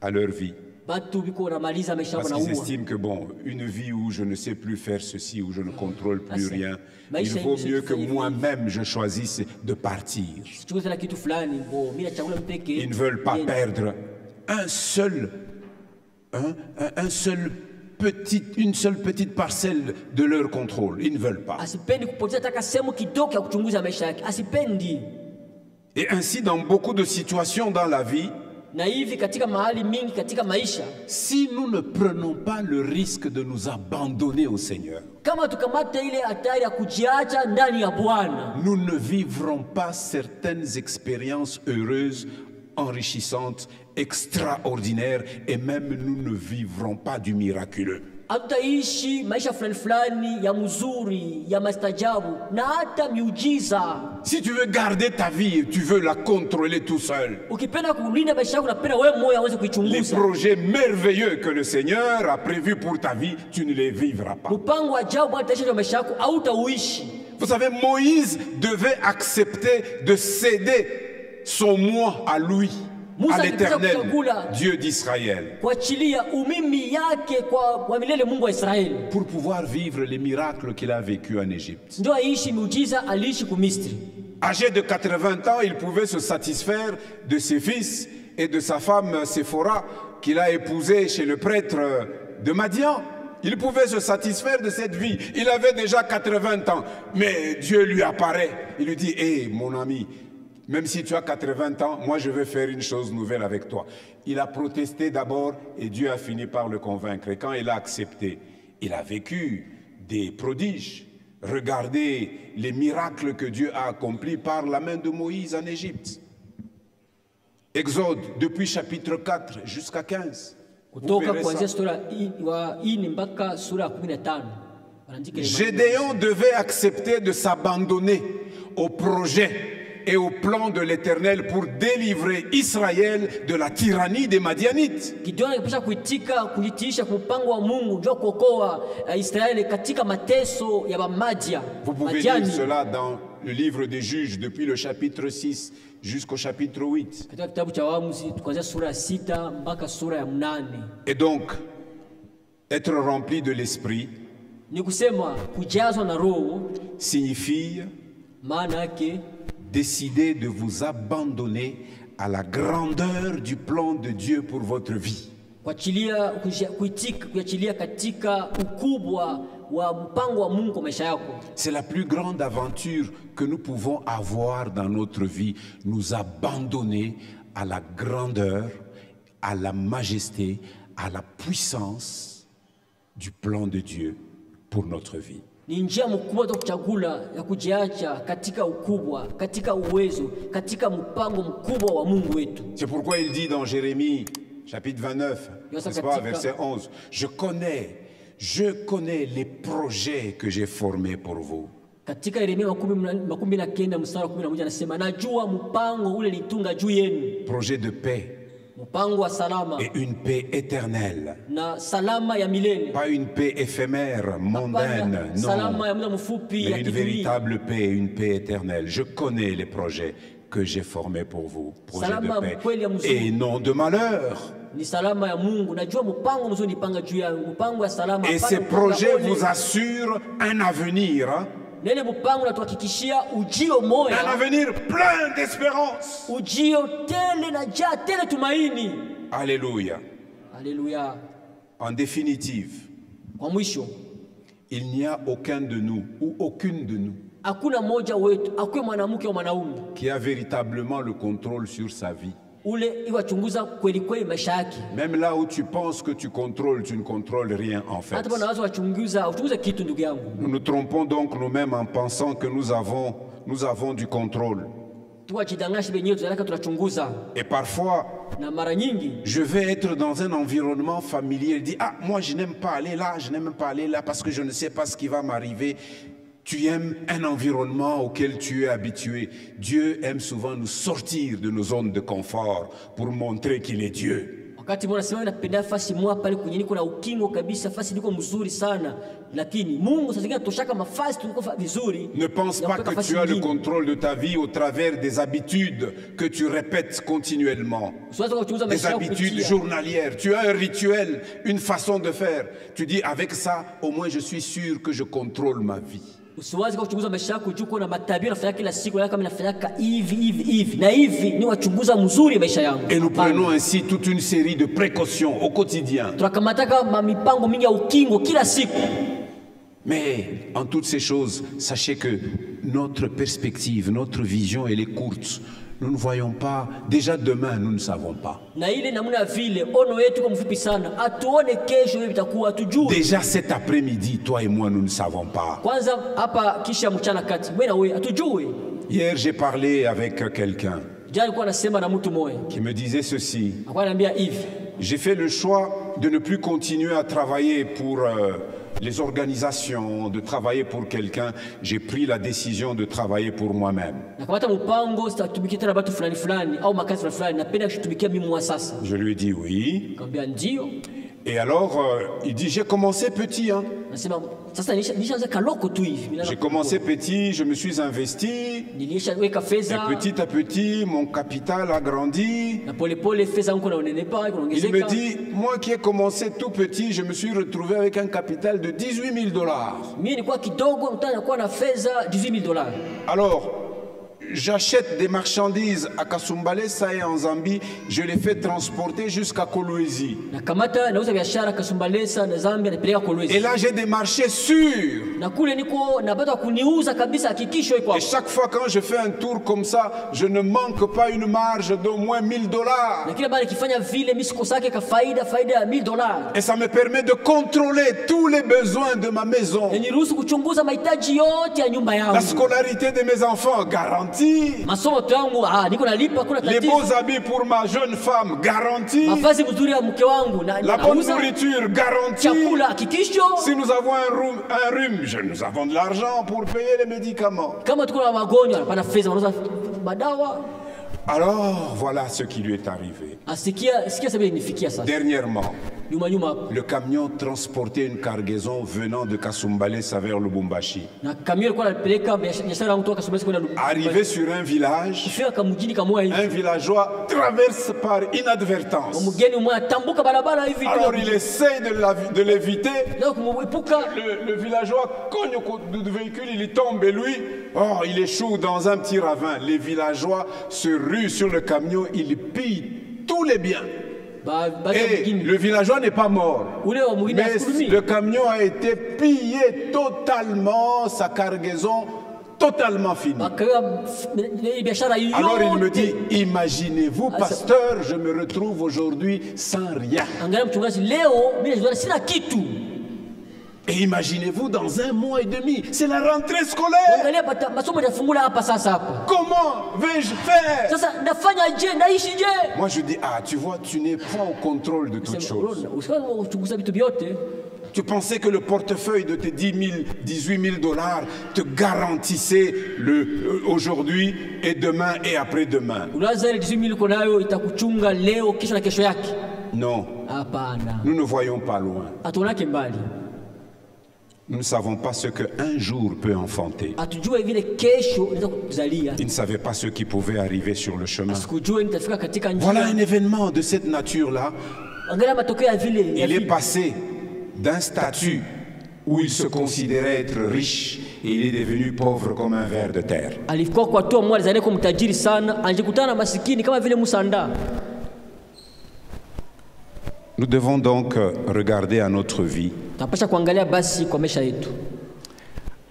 à leur vie. Batu biko wanamaliza maisha yao Parce na qu'ils uwa. estiment que bon, une vie où je ne sais plus faire ceci, où je ne contrôle plus c'est- rien, Mais il c'est- vaut c'est- mieux que c'est- moi-même je choisisse de partir. Sichukue tena kitu fulani, bo mimi nachagula mpeke. Ils ne veulent pas Niende. perdre une seule petite parcelle de leur contrôle. Ils ne veulent pas. Asipendi kupoteza taka sehemu kidogo ya kuchunguza maisha yake. Asipendi. Et ainsi, dans beaucoup de situations dans la vie, Na hivi katika mahali mingi katika maisha, si nous ne prenons pas le risque de nous abandonner au Seigneur, kama tukamata ile hatari ya kujiacha ndani ya Bwana, nous ne vivrons pas certaines expériences heureuses, enrichissantes, extraordinaires, et même nous ne vivrons pas du miraculeux. hatutaishi maisha fulani fulani ya mzuri ya mastajabu na hata miujiza. Si tu veux garder ta vie et tu veux la contrôler tout seul, Ukipenda kulinda maisha yako, napenda wewe moyo aweze les kuichunguza. projets merveilleux que le Seigneur a prévus pour ta vie, tu ne les vivras pas. Mpango wa ajabu Bwana ataishi kwa maisha yako, hautauishi. Vous savez, Moïse devait accepter de céder son moi à lui, Musa à l'Éternel, alipaswa kuchagula Dieu d'Israël, kuachilia umimi yake kwa milele Mungu wa Israeli, pour pouvoir vivre les miracles qu'il a vécus en Égypte. ndio aishi miujiza aliishi kumisri. Âgé de 80 ans, il pouvait se satisfaire de ses fils et de sa femme Séphora, qu'il a épousée chez le prêtre de Madian. Il pouvait se satisfaire de cette vie. Il avait déjà 80 ans. Mais Dieu lui apparaît. Il lui dit, hé, mon ami, même si tu as 80 ans, moi je veux faire une chose nouvelle avec toi. Il a protesté d'abord et Dieu a fini par le convaincre. Et quand il a accepté, il a vécu des prodiges. Regardez les miracles que Dieu a accomplis par la main de Moïse en Égypte. Exode, depuis chapitre 4 jusqu'à 15. Vous Kutoka verrez kuanzia ça. sura wa 4 mpaka sura ya 15. Wanaandika ile mambo. Gédéon devait accepter de s'abandonner au projet et au plan de l'Éternel pour délivrer Israël de la tyrannie des Madianites. Gideoni alipaswa kuitika kujitiisha kwa mpango wa Mungu ndio kuokoa Israeli katika mateso ya Bamadia. Vous pouvez lire cela dans le livre des Juges depuis le chapitre 6 jusqu'au chapitre 8. Katika kitabu cha Waamuzi kuanzia sura ya 6 mpaka sura ya 8. Et donc, être rempli de l'Esprit Ni kusema kujazwa na Roho, signifie maana yake décider de vous abandonner à la grandeur du plan de Dieu pour votre vie. kuachilia katika ukubwa wa mpango wa Mungu kwa maisha yako. C'est la plus grande aventure que nous pouvons avoir dans notre vie, nous abandonner à la grandeur, à la majesté, à la puissance du plan de Dieu pour notre vie. Ni njia mkubwa ya kuchagula ya kujiacha katika ukubwa, katika uwezo, katika mpango mkubwa wa Mungu wetu. C'est pourquoi il dit dans Jérémie chapitre 29, n'est-ce pas, verset 11, je connais les projets que j'ai formés pour vous. Katika Yeremia 19 mstari wa 11 anasema najua mpango ule litunga juu yenu. Projet de paix. Mpango wa salama. Et une paix éternelle. Na salama ya milele. Pas une paix éphémère, mondaine, non. Salama ya muda mfupi ya une véritable paix, une paix éternelle. Je connais les projets que j'ai formés pour vous. Projets de paix et non de malheur. Ni salama ya Mungu. Najua mpango mzuri nipanga juu yangu. Mpango ya salama. Et ces projets vous assurent un avenir. Un avenir plein d'espérance. Alléluia. Alléluia. En définitive, il n'y a aucun de nous ou aucune de nous qui a véritablement le contrôle sur sa vie. Même là où tu penses que tu contrôles, tu ne contrôles rien en fait. Nous nous trompons donc nous-mêmes en pensant que nous avons du contrôle. Et parfois, je vais être dans un environnement familier. Je dis, ah, moi je n'aime pas aller là, je n'aime pas aller là parce que je ne sais pas ce qui va m'arriver. Tu aimes un environnement auquel tu es habitué. Dieu aime souvent nous sortir de nos zones de confort pour montrer qu'il est Dieu. Ne pense pas que tu as le contrôle de ta vie au travers des habitudes que tu répètes continuellement. Des habitudes journalières. Tu as un rituel, une façon de faire. Tu dis, avec ça, au moins je suis sûr que je contrôle ma vie. Et nous prenons ainsi toute une série de précautions au quotidien. Mais en toutes ces choses, sachez que notre perspective, notre vision, elle est courte. Nous ne voyons pas. Déjà demain, nous ne savons pas. Déjà cet après-midi, toi et moi, nous ne savons pas. Hier, j'ai parlé avec quelqu'un qui me disait ceci. J'ai fait le choix de ne plus continuer à travailler pour les organisations, de travailler pour quelqu'un. J'ai pris la décision de travailler pour moi-même. Je lui ai dit oui. Et alors, il dit, j'ai commencé petit. Hein. J'ai commencé petit, je me suis investi. Et petit à petit, mon capital a grandi. Il me dit, moi qui ai commencé tout petit, je me suis retrouvé avec un capital de $18 000. Alors, j'achète des marchandises à Kasumbalesa et en Zambie, je les fais transporter jusqu'à Kolwezi. Et là, j'ai des marchés sûrs. Et chaque fois quand je fais un tour comme ça, je ne manque pas une marge d'au moins $1000. Et ça me permet de contrôler tous les besoins de ma maison. La scolarité de mes enfants garantie. Les beaux habits pour ma jeune femme garantis. La bonne nourriture garantie. Si nous avons un rhume, nous avons de l'argent pour payer les médicaments. Alors, voilà ce qui lui est arrivé. Dernièrement, le camion transportait une cargaison venant de Kasumbalesa vers Lubumbashi. Arrivé sur un village, un villageois traverse par inadvertance. Alors il essaie de l'éviter. Le villageois cogne du véhicule, il tombe et lui, oh, il échoue dans un petit ravin. Les villageois se ruent sur le camion, ils pillent tous les biens. Et le villageois n'est pas mort, mais le camion a été pillé totalement, sa cargaison totalement finie. Alors il me dit, imaginez-vous pasteur, je me retrouve aujourd'hui sans rien. Et imaginez-vous, dans 1 mois et demi, c'est la rentrée scolaire. Angalia masomo yatafungula hapa sasa hapa. Comment vais-je faire? Sasa nafanya je, naishi je? Moi je dis, ah, tu vois, tu n'es pas au contrôle de toutes choses. Uchunguza vitu vyote. Tu pensais que le portefeuille de tes 10 000, 18 000 dollars te garantissait aujourd'hui et demain et après-demain. Unaanza ile 18,000 uko nayo itakuchunga leo kesho na kesho yake. Non. Hapana. Nous ne voyons pas loin. Hatuonake mbali. Nous ne savons pas ce qu'un jour peut enfanter. Hatujue vile kesho inaweza kuzalia. Ils ne savaient pas ce qui pouvait arriver sur le chemin. Asikujue nitafika katika njia. Voilà un événement de cette nature-là. Angalia matokeo ya vile. Il est passé d'un statut où il se considérait être riche et il est devenu pauvre comme un ver de terre. Alikuwa kwa toa mwali zaleko mtajiri sana, anjikutana na masikini kama vile musanda. Nous devons donc regarder à notre vie Tunapaswa kuangalia basi kwa maisha yetu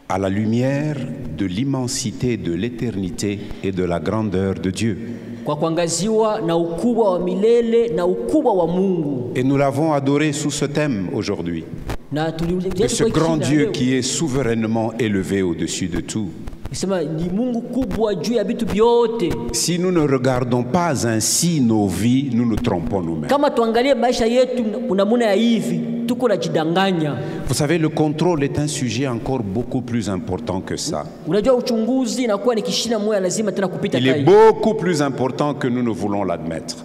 à la lumière de l'immensité de l'éternité et de la grandeur de Dieu. kwa kuangaziwa na ukubwa wa milele na ukubwa wa Mungu. Et nous l'avons adoré sous ce thème aujourd'hui. Na De ce grand Dieu qui est souverainement élevé au-dessus de tout. Sema ni Mungu kubwa juu ya vitu vyote. Si nous ne regardons pas ainsi nos vies, nous nous trompons nous-mêmes. Kama tuangalie maisha yetu kuna namna ya hivi, tuko najidanganya. Vous savez, le contrôle est un sujet encore beaucoup plus important que ça. Unajua uchunguzi inakuwa ni kishina moja lazima tena kupita Il est beaucoup plus important que nous ne voulons l'admettre.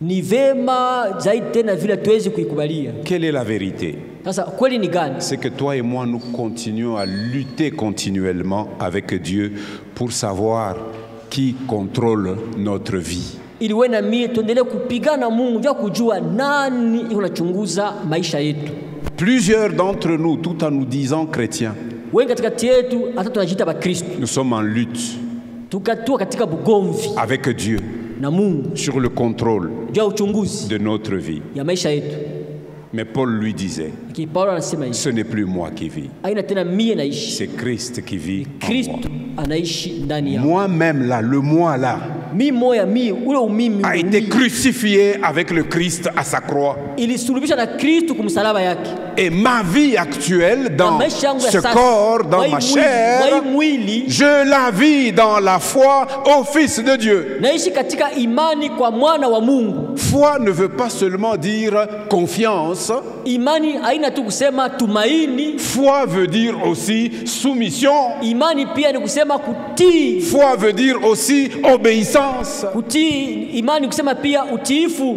Ni vema zaidi tena vile tuwezi kuikubalia. Quelle est la vérité? Sasa kweli ni gani? C'est que toi et moi, nous continuons à lutter continuellement avec Dieu pour savoir qui contrôle notre vie. Ili wewe na mimi tuendelee kupigana Mungu ndio kujua nani yuko anachunguza maisha yetu. Plusieurs d'entre nous, tout en nous disant chrétiens, Wengi katikati yetu hata tunajiita Bakristo. nous sommes en lutte Tukatua katika bugomvi avec Dieu na Mungu sur le contrôle juu ya uchunguzi de notre vie. ya maisha yetu. Mais Paul lui disait, Lakini Paulo anasema hivi, ce n'est plus moi qui vis, haina tena mie naishi, c'est Christ qui vit en Kristo moi. anaishi ndani yangu. Moi-même là, le moi là, Mimi moya mimi ule umimi a été crucifié avec le Christ à sa croix. ilisulubishwa na Kristo kumsalaba yake. Et ma vie actuelle dans maisha yangu ya ce sasa, corps, dans ma chair, mwili je la vis dans la foi au Fils de Dieu. naishi katika imani kwa mwana wa Mungu. Foi ne veut pas seulement dire confiance. Imani haina tu kusema tumaini. Foi veut dire aussi soumission. Imani pia ni kusema kutii. Foi veut dire aussi obéissance. Kutii, imani kusema pia utiifu.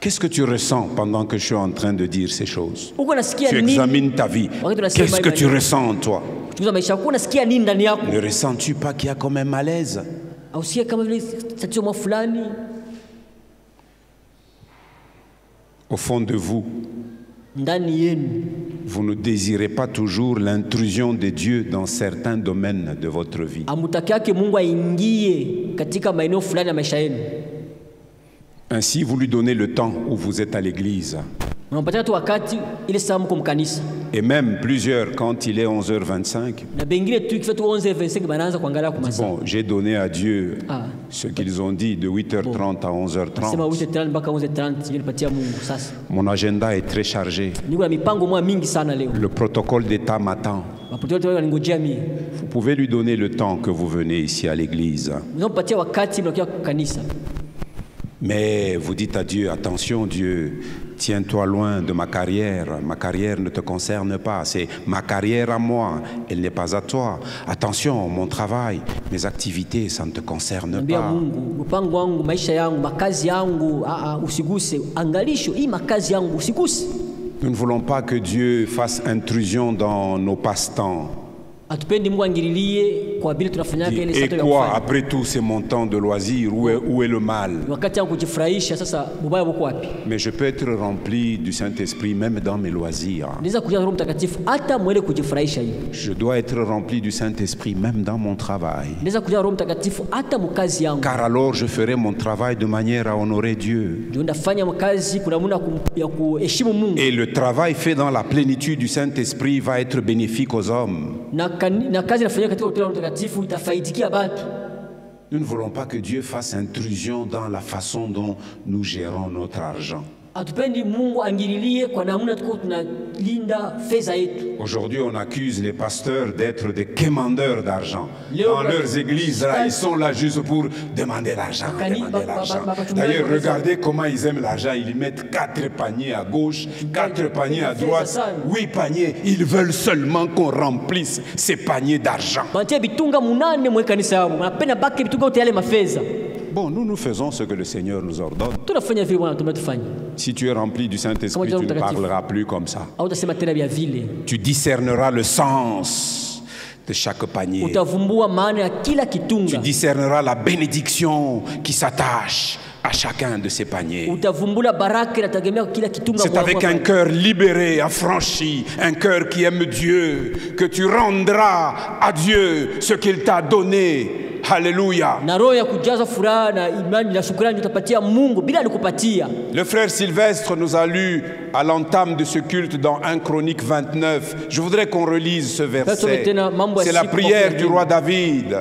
Qu'est-ce que tu ressens pendant que je suis en train de dire ces choses? Uko nasikia Tu nini? examines ta vie. Qu'est-ce que tu ressens en toi? Kuchunguza maisha yako, unasikia nini ndani yako? Ne ressens-tu pas qu'il y a quand même malaise? Au sikia kama vile tatizo mwa fulani? Au fond de vous, Ndani yenu vous ne désirez pas toujours l'intrusion de Dieu dans certains domaines de votre vie. amutaki yake Mungu aingie katika maeneo fulani ya maisha yenu. Ainsi, vous lui donnez le temps où vous êtes à l'église. Unampatia tu wakati ile saa mko mkanisa. Et même plusieurs, quand il est 11h25, Na bengine tu ikifika tu 11:25 banaanza kuangalia kwa masaa. bon, j'ai donné à Dieu ce qu'ils ont dit de 8h30 à Sema 11h30. 8:30 mpaka 11:30 nilipatia Mungu sasa. Mon agenda est très chargé. Niko na mipango mwa mingi sana leo. Le protocole d'État m'attend. Mapoto yote waningojea mimi. Vous pouvez lui donner le temps que vous venez ici à l'église. Unampatia wakati mnakuja kanisa. Mais vous dites à Dieu, attention Dieu, tiens-toi loin de ma carrière ne te concerne pas, c'est ma carrière à moi, elle n'est pas à toi. Attention, mon travail, mes activités, ça ne te concerne Nambia pas. Mungu, mpango wangu, maisha yangu, makazi yangu, usiguse. Angalisho, hii makazi yangu usiguse. Nous ne voulons pas que Dieu fasse intrusion dans nos passe-temps. Atupendi Mungu angililie kwa vile tunafanya ile Et sato ya quoi, kufanya. après tout, c'est mon temps de loisir, où est le mal? Wakati yangu kujifurahisha sasa bubaya buko wapi? Mais je peux être rempli du Saint-Esprit même dans mes loisirs. Naweza kuja Roho Mtakatifu hata mwele kujifurahisha hii. Je dois être rempli du Saint-Esprit même dans mon travail. Naweza kuja Roho Mtakatifu hata mkazi yangu. Car alors je ferai mon travail de manière à honorer Dieu. Ndio ndafanya mkazi kuna namna ya kuheshimu Mungu. Et le travail fait dans la plénitude du Saint-Esprit va être bénéfique aux hommes. Na kazi nafanya katika utawala mtakatifu itafaidikia watu. Nous ne voulons pas que Dieu fasse intrusion dans la façon dont nous gérons notre argent. Hatupendi Mungu angililie kwa namna tuko tunalinda fedha yetu. Aujourd'hui, on accuse les pasteurs d'être des quémandeurs d'argent. Léo, Dans leurs églises, là, ils sont là juste pour demander l'argent. Demander l'argent. D'ailleurs, regardez comment ils aiment l'argent. Ils mettent 4 paniers à gauche, 4 paniers à droite, 8 paniers. Ils veulent seulement qu'on remplisse ces paniers d'argent. Bon, nous faisons ce que le Seigneur nous ordonne. Si tu es rempli du Saint-Esprit, tu ne parleras plus comme ça. Tu discerneras le sens de chaque panier. Tu discerneras la bénédiction qui s'attache à chacun de ces paniers. C'est avec un cœur libéré, affranchi, un cœur qui aime Dieu, que tu rendras à Dieu ce qu'il t'a donné. Alléluia. Le frère Sylvestre nous a lu à l'entame de ce culte dans 1 Chronique 29. Je voudrais qu'on relise ce verset. C'est la prière du roi David.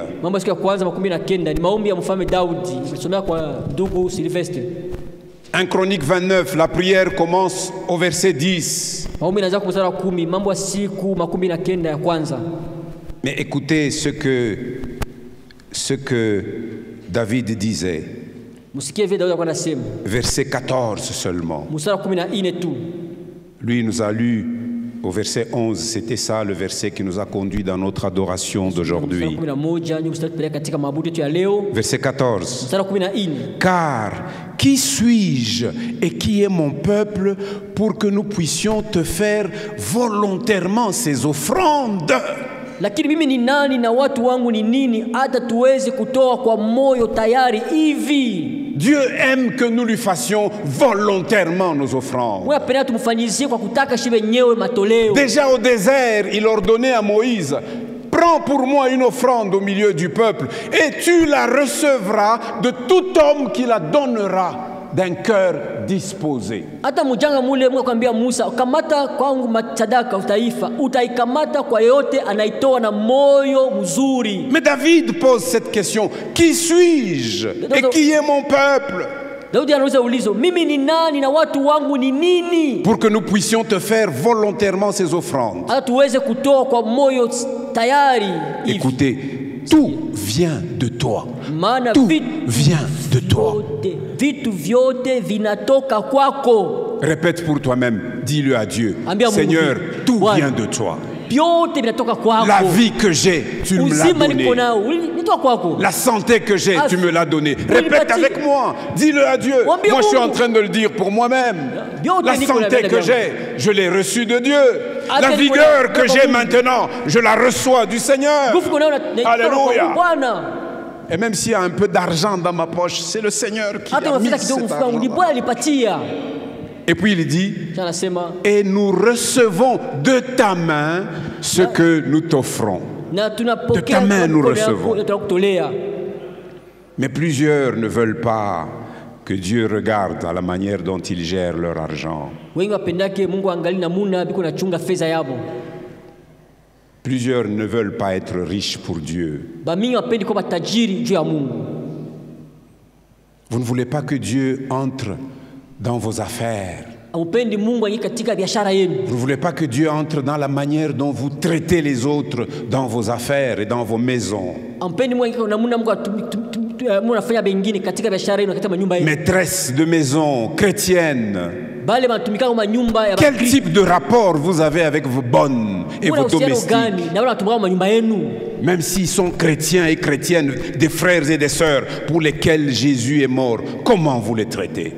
1 Chronique 29, la prière commence au verset 10. Mais écoutez ce que David disait. Verset 14 seulement. Lui nous a lu au verset 11. C'était ça le verset qui nous a conduit dans notre adoration d'aujourd'hui. Verset 14. Car qui suis-je et qui est mon peuple pour que nous puissions te faire volontairement ces offrandes? Lakini mimi ni nani na watu wangu ni nini hata tuweze kutoa kwa moyo tayari hivi? Dieu aime que nous lui fassions volontairement nos offrandes. Déjà au désert, il ordonnait à Moïse: prends pour moi une offrande au milieu du peuple et tu la recevras de tout homme qui la donnera d'un cœur disposé. Mais David pose cette question: qui suis-je et qui est mon peuple? Pour que nous puissions te faire volontairement ces offrandes. Écoutez, tout vient de toi. Tout vient de toi. Répète pour toi-même, dis-le à Dieu: Seigneur, tout vient de toi. La vie que j'ai, tu me l'as donnée. La santé que j'ai, tu me l'as donnée. Répète avec moi, dis-le à Dieu. Moi, je suis en train de le dire pour moi-même. La santé que j'ai, je l'ai reçue de Dieu. La vigueur que j'ai maintenant, je la reçois du Seigneur. Alléluia. Et même s'il y a un peu d'argent dans ma poche, c'est le Seigneur qui a mis cet argent. Et puis il dit: et nous recevons de ta main ce que nous t'offrons. De ta main nous recevons. Mais plusieurs ne veulent pas que Dieu regarde à la manière dont ils gèrent leur argent. Plusieurs ne veulent pas être riches pour Dieu. Vous ne voulez pas que Dieu entre dans vos affaires. Vous ne voulez pas que Dieu entre dans la manière dont vous traitez les autres dans vos affaires et dans vos maisons. Maîtresse de maison chrétienne, quel type de rapport vous avez avec vos bonnes et vos domestiques? Même s'ils sont chrétiens et chrétiennes, des frères et des sœurs pour lesquels Jésus est mort, comment vous les traitez?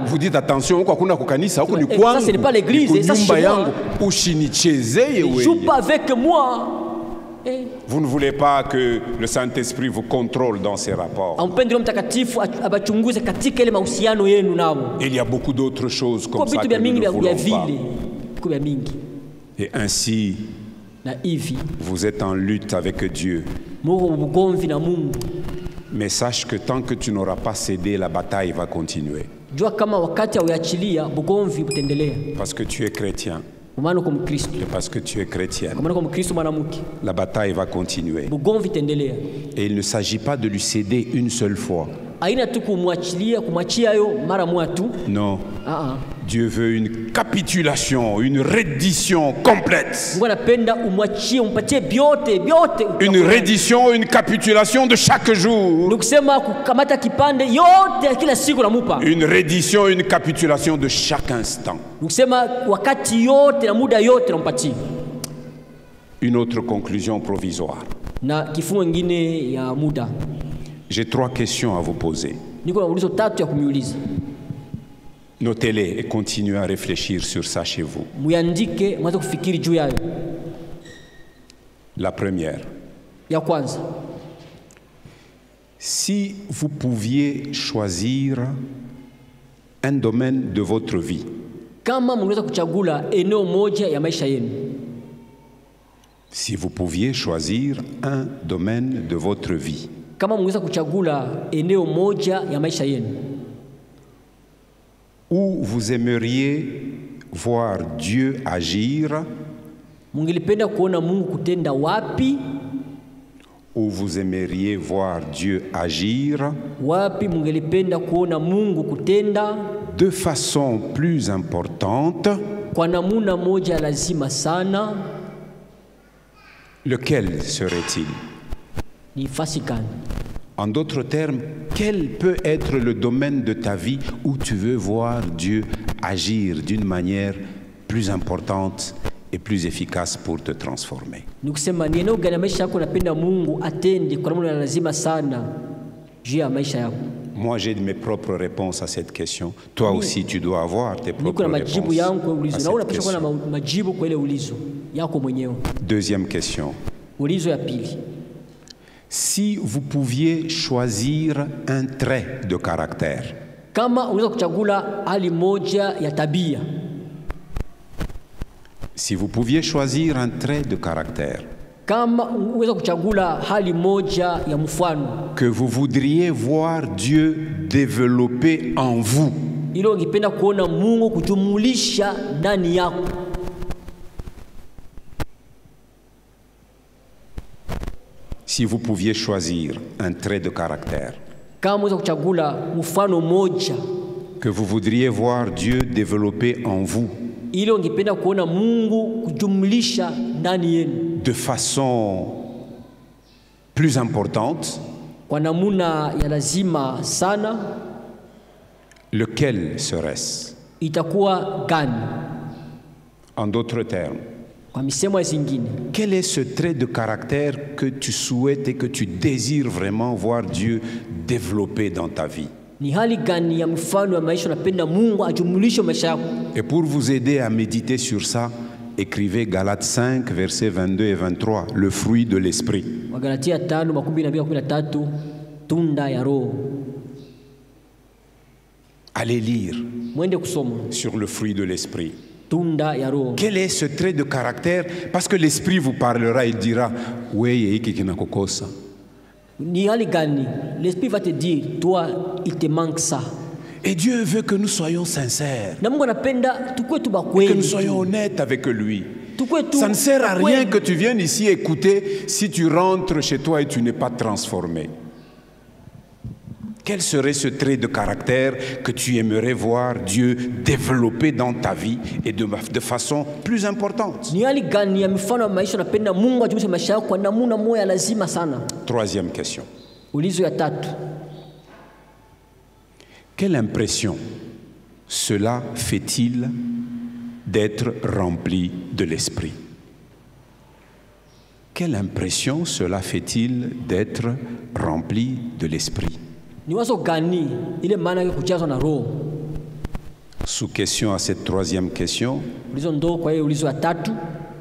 Vous dites attention, ça ce n'est pas l'église, ça c'est moi. Ne joue pas avec moi. Vous ne voulez pas que le Saint-Esprit vous contrôle dans ses rapports. Il y a beaucoup d'autres choses comme ça que nous ne voulons pas. Et ainsi, vous êtes en lutte avec Dieu. Mais sache que tant que tu n'auras pas cédé, la bataille va continuer. Parce que tu es chrétien. Et parce que tu es chrétienne, la bataille va continuer. Et il ne s'agit pas de lui céder une seule fois. haina tu kumwachia yo mara moja tu. Non. Dieu veut une capitulation, une reddition complète. Mungu anapenda umwachie, umpatie vyote. Une reddition, une capitulation de chaque jour. Nikusema kukamata kipande yote kila siku namupa. Une reddition, une capitulation de chaque instant. Nikusema wakati yote na muda yote nampatia. Une autre conclusion provisoire. Na kifungo ngine ya muda. J'ai 3 questions à vous poser. Niko na ulizo 3 ya kuniuliza. Notez-les et continuez à réfléchir sur ça chez vous. Muyandike, mwanze kufikiri juu yayo. La première. Ya kwanza. Si vous pouviez choisir un domaine de votre vie. Kama mngeweza kuchagula eneo moja ya maisha yenu. Si vous pouviez choisir un domaine de votre vie. Kama mngeweza kuchagula eneo moja ya maisha yenu. Où vous aimeriez voir Dieu agir. Mungelipenda kuona Mungu kutenda wapi? Où vous aimeriez voir Dieu agir. Wapi mungelipenda kuona Mungu kutenda? De façon plus importante. Kwa namuna moja lazima sana. Lequel serait-il? Ni fasi gani? En d'autres termes, quel peut être le domaine de ta vie où tu veux voir Dieu agir d'une manière plus importante et plus efficace pour te transformer? Nikusema ni eneo gani maisha yako unapenda Mungu atende kwa namna lazima sana juu ya maisha yako? Moi, j'ai mes propres réponses à cette question. Toi aussi, tu dois avoir tes propres réponses à cette question. Deuxième question. Si vous pouviez choisir un trait de caractère. Si vous pouviez choisir un trait de caractère. Que vous voudriez voir Dieu développer en vous. Si vous pouviez choisir un trait de caractère. Que vous voudriez voir Dieu développer en vous. De façon plus importante. Lequel serait-ce? En d'autres termes, quel est ce trait de caractère que tu souhaites et que tu désires vraiment voir Dieu développer dans ta vie? Et pour vous aider à méditer sur ça, écrivez Galates 5, versets 22 et 23, le fruit de l'esprit. Allez lire sur le fruit de l'esprit. Quel est ce trait de caractère? Parce que l'esprit vous parlera, il dira, oui, l'esprit va te dire, toi, il te manque ça. Et Dieu veut que nous soyons sincères, que nous soyons honnêtes avec lui. Ça ne sert à rien que tu viennes ici écouter si tu rentres chez toi et tu n'es pas transformé. Quel serait ce trait de caractère que tu aimerais voir Dieu développer dans ta vie et de façon plus importante? Troisième question. Quelle impression cela fait-il d'être rempli de l'esprit? Quelle impression cela fait-il d'être rempli de l'esprit? Sous-question à cette troisième question.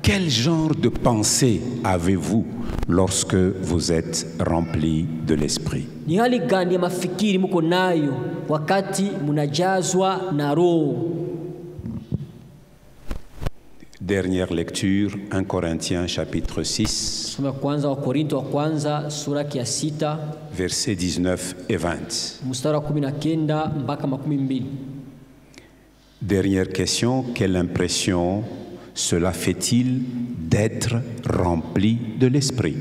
Quel genre de pensée avez-vous lorsque vous êtes rempli de l'esprit? Dernière lecture, 1 Corinthiens chapitre 6, versets 19 et 20. Dernière question, quelle impression cela fait-il d'être rempli de l'esprit?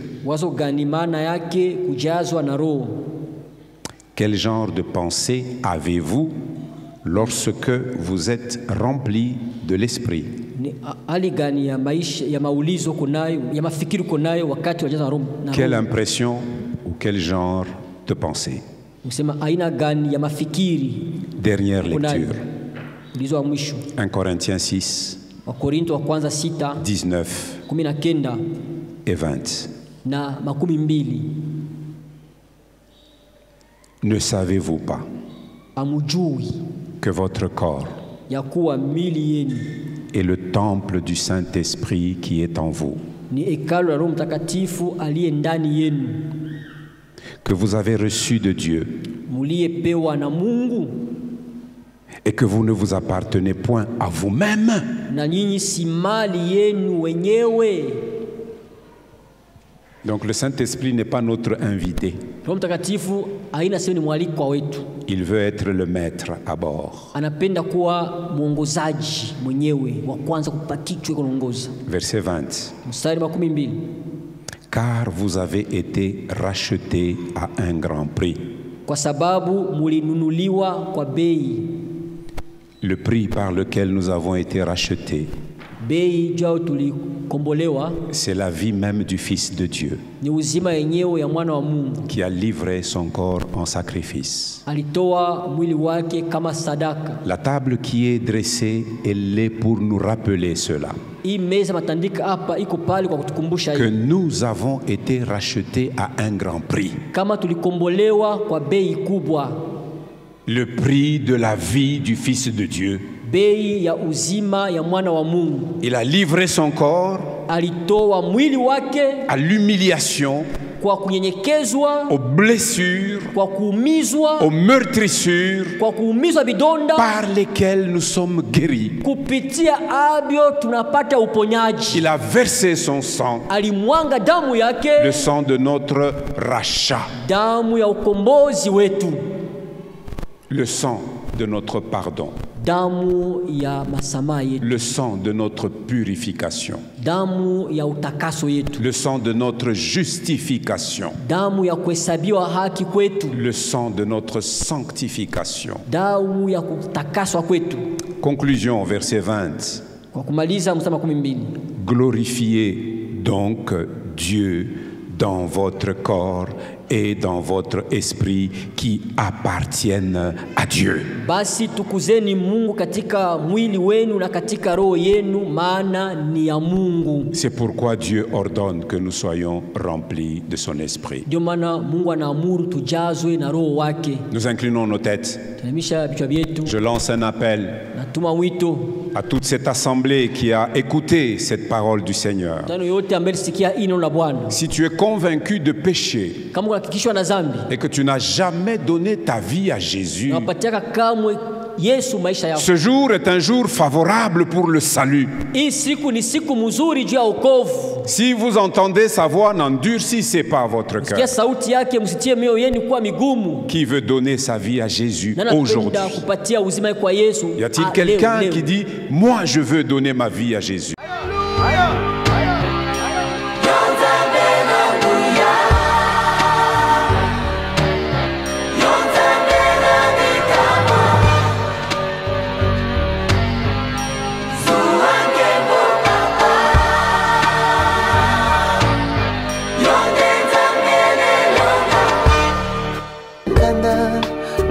Quel genre de pensée avez-vous lorsque vous êtes rempli de l'esprit? Ni hali gani ya maisha ya maulizo kunayo ya mafikiri kunayo wakati wajaza Roho? Quelle impression ou quel genre de pensée? Usema aina gani ya mafikiri? Dernière lecture. Ulizo wa mwisho. 1 Corinthiens 6. Wakorintho wa kwanza 6 19 19 et 20. na 12. Ne savez-vous pas Amujui que votre corps ya kuwa mili yenu est le temple du Saint-Esprit qui est en vous, ni hekalu la Roho Mtakatifu aliye ndani yenu, que vous avez reçu de Dieu muliyepewa na Mungu, et que vous ne vous appartenez point à vous-même? na nyinyi si mali yenu wenyewe? Donc le Saint-Esprit n'est pas notre invité. Roho Mtakatifu haina sehemu, ni mwaliko wetu. Il veut être le maître à bord. Anapenda kuwa mwongozaji mwenyewe wa kwanza kupatichwe kuongoza. Verset 20. Mstari wa 12. Car vous avez été rachetés à un grand prix. Kwa sababu mulinunuliwa kwa bei. Le prix par lequel nous avons été rachetés, bei jao tulikombolewa, c'est la vie même du Fils de Dieu, ni uzima yenyewe ya mwana wa Mungu, qui a livré son corps en sacrifice. Alitoa mwili wake kama sadaka. La table qui est dressée, elle est pour nous rappeler cela, Hii meza matandika hapa iko pale kwa kutukumbusha que nous avons été rachetés à un grand prix. kama tulikombolewa kwa bei kubwa. Le prix de la vie du Fils de Dieu. Bei ya uzima ya mwana wa Mungu. Il a livré son corps Alitoa mwili wake à l'humiliation, kwa kunyenyekezwa, aux blessures, kwa kuumizwa, aux meurtrissures kwa kuumizwa vidonda par lesquelles nous sommes guéris. kupitia abyo tunapata uponyaji. Il a versé son sang, Alimwanga damu yake, le sang de notre rachat, damu ya ukombozi wetu, le sang de notre pardon, damu ya masamaha yetu, le sang de notre purification, damu ya utakaso yetu, le sang de notre justification, damu ya kuhesabiwa haki kwetu, le sang de notre sanctification. damu ya kutakaswa kwetu. Conclusion, verset 20. Kwa kumaliza mstari wa 12. Glorifiez donc Dieu dans votre corps et dans votre esprit qui appartiennent à Dieu. Basi tukuzeni Mungu katika mwili wenu na katika roho yenu, maana ni ya Mungu. C'est pourquoi Dieu ordonne que nous soyons remplis de son esprit. Ndio maana Mungu anaamuru tujazwe na roho wake. Nous inclinons nos têtes. Tunamisha vichwa vyetu. Je lance un appel Natuma wito à toute cette assemblée qui a écouté cette parole du Seigneur. tano yote ambaye sikia ino la Bwana. Si tu es convaincu de péché Kama unahakikishwa na dhambi, et que tu n'as jamais donné ta vie à Jésus, unapatiaka kamwe Yesu maisha yako. ce jour est un jour favorable pour le salut. Hii siku ni siku mzuri juu ya wokovu. Si vous entendez sa voix, n'endurcissez pas votre Sikia cœur. sauti yake, msitie mioyo yenu kuwa migumu. Qui veut donner sa vie à Jésus Na aujourd'hui? napenda kupatia uzima kwa Yesu. Y a-t-il leo, quelqu'un leo. qui dit « Moi, je veux donner ma vie à Jésus »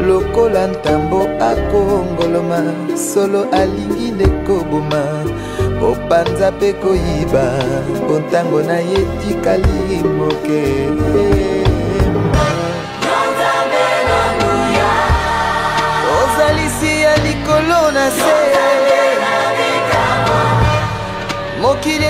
lokola ntambo akongoloma solo alingi nde koboma opanza mpe koyiba mpo ntango na ye tikali moke. ozalisi ya likolo na se mokili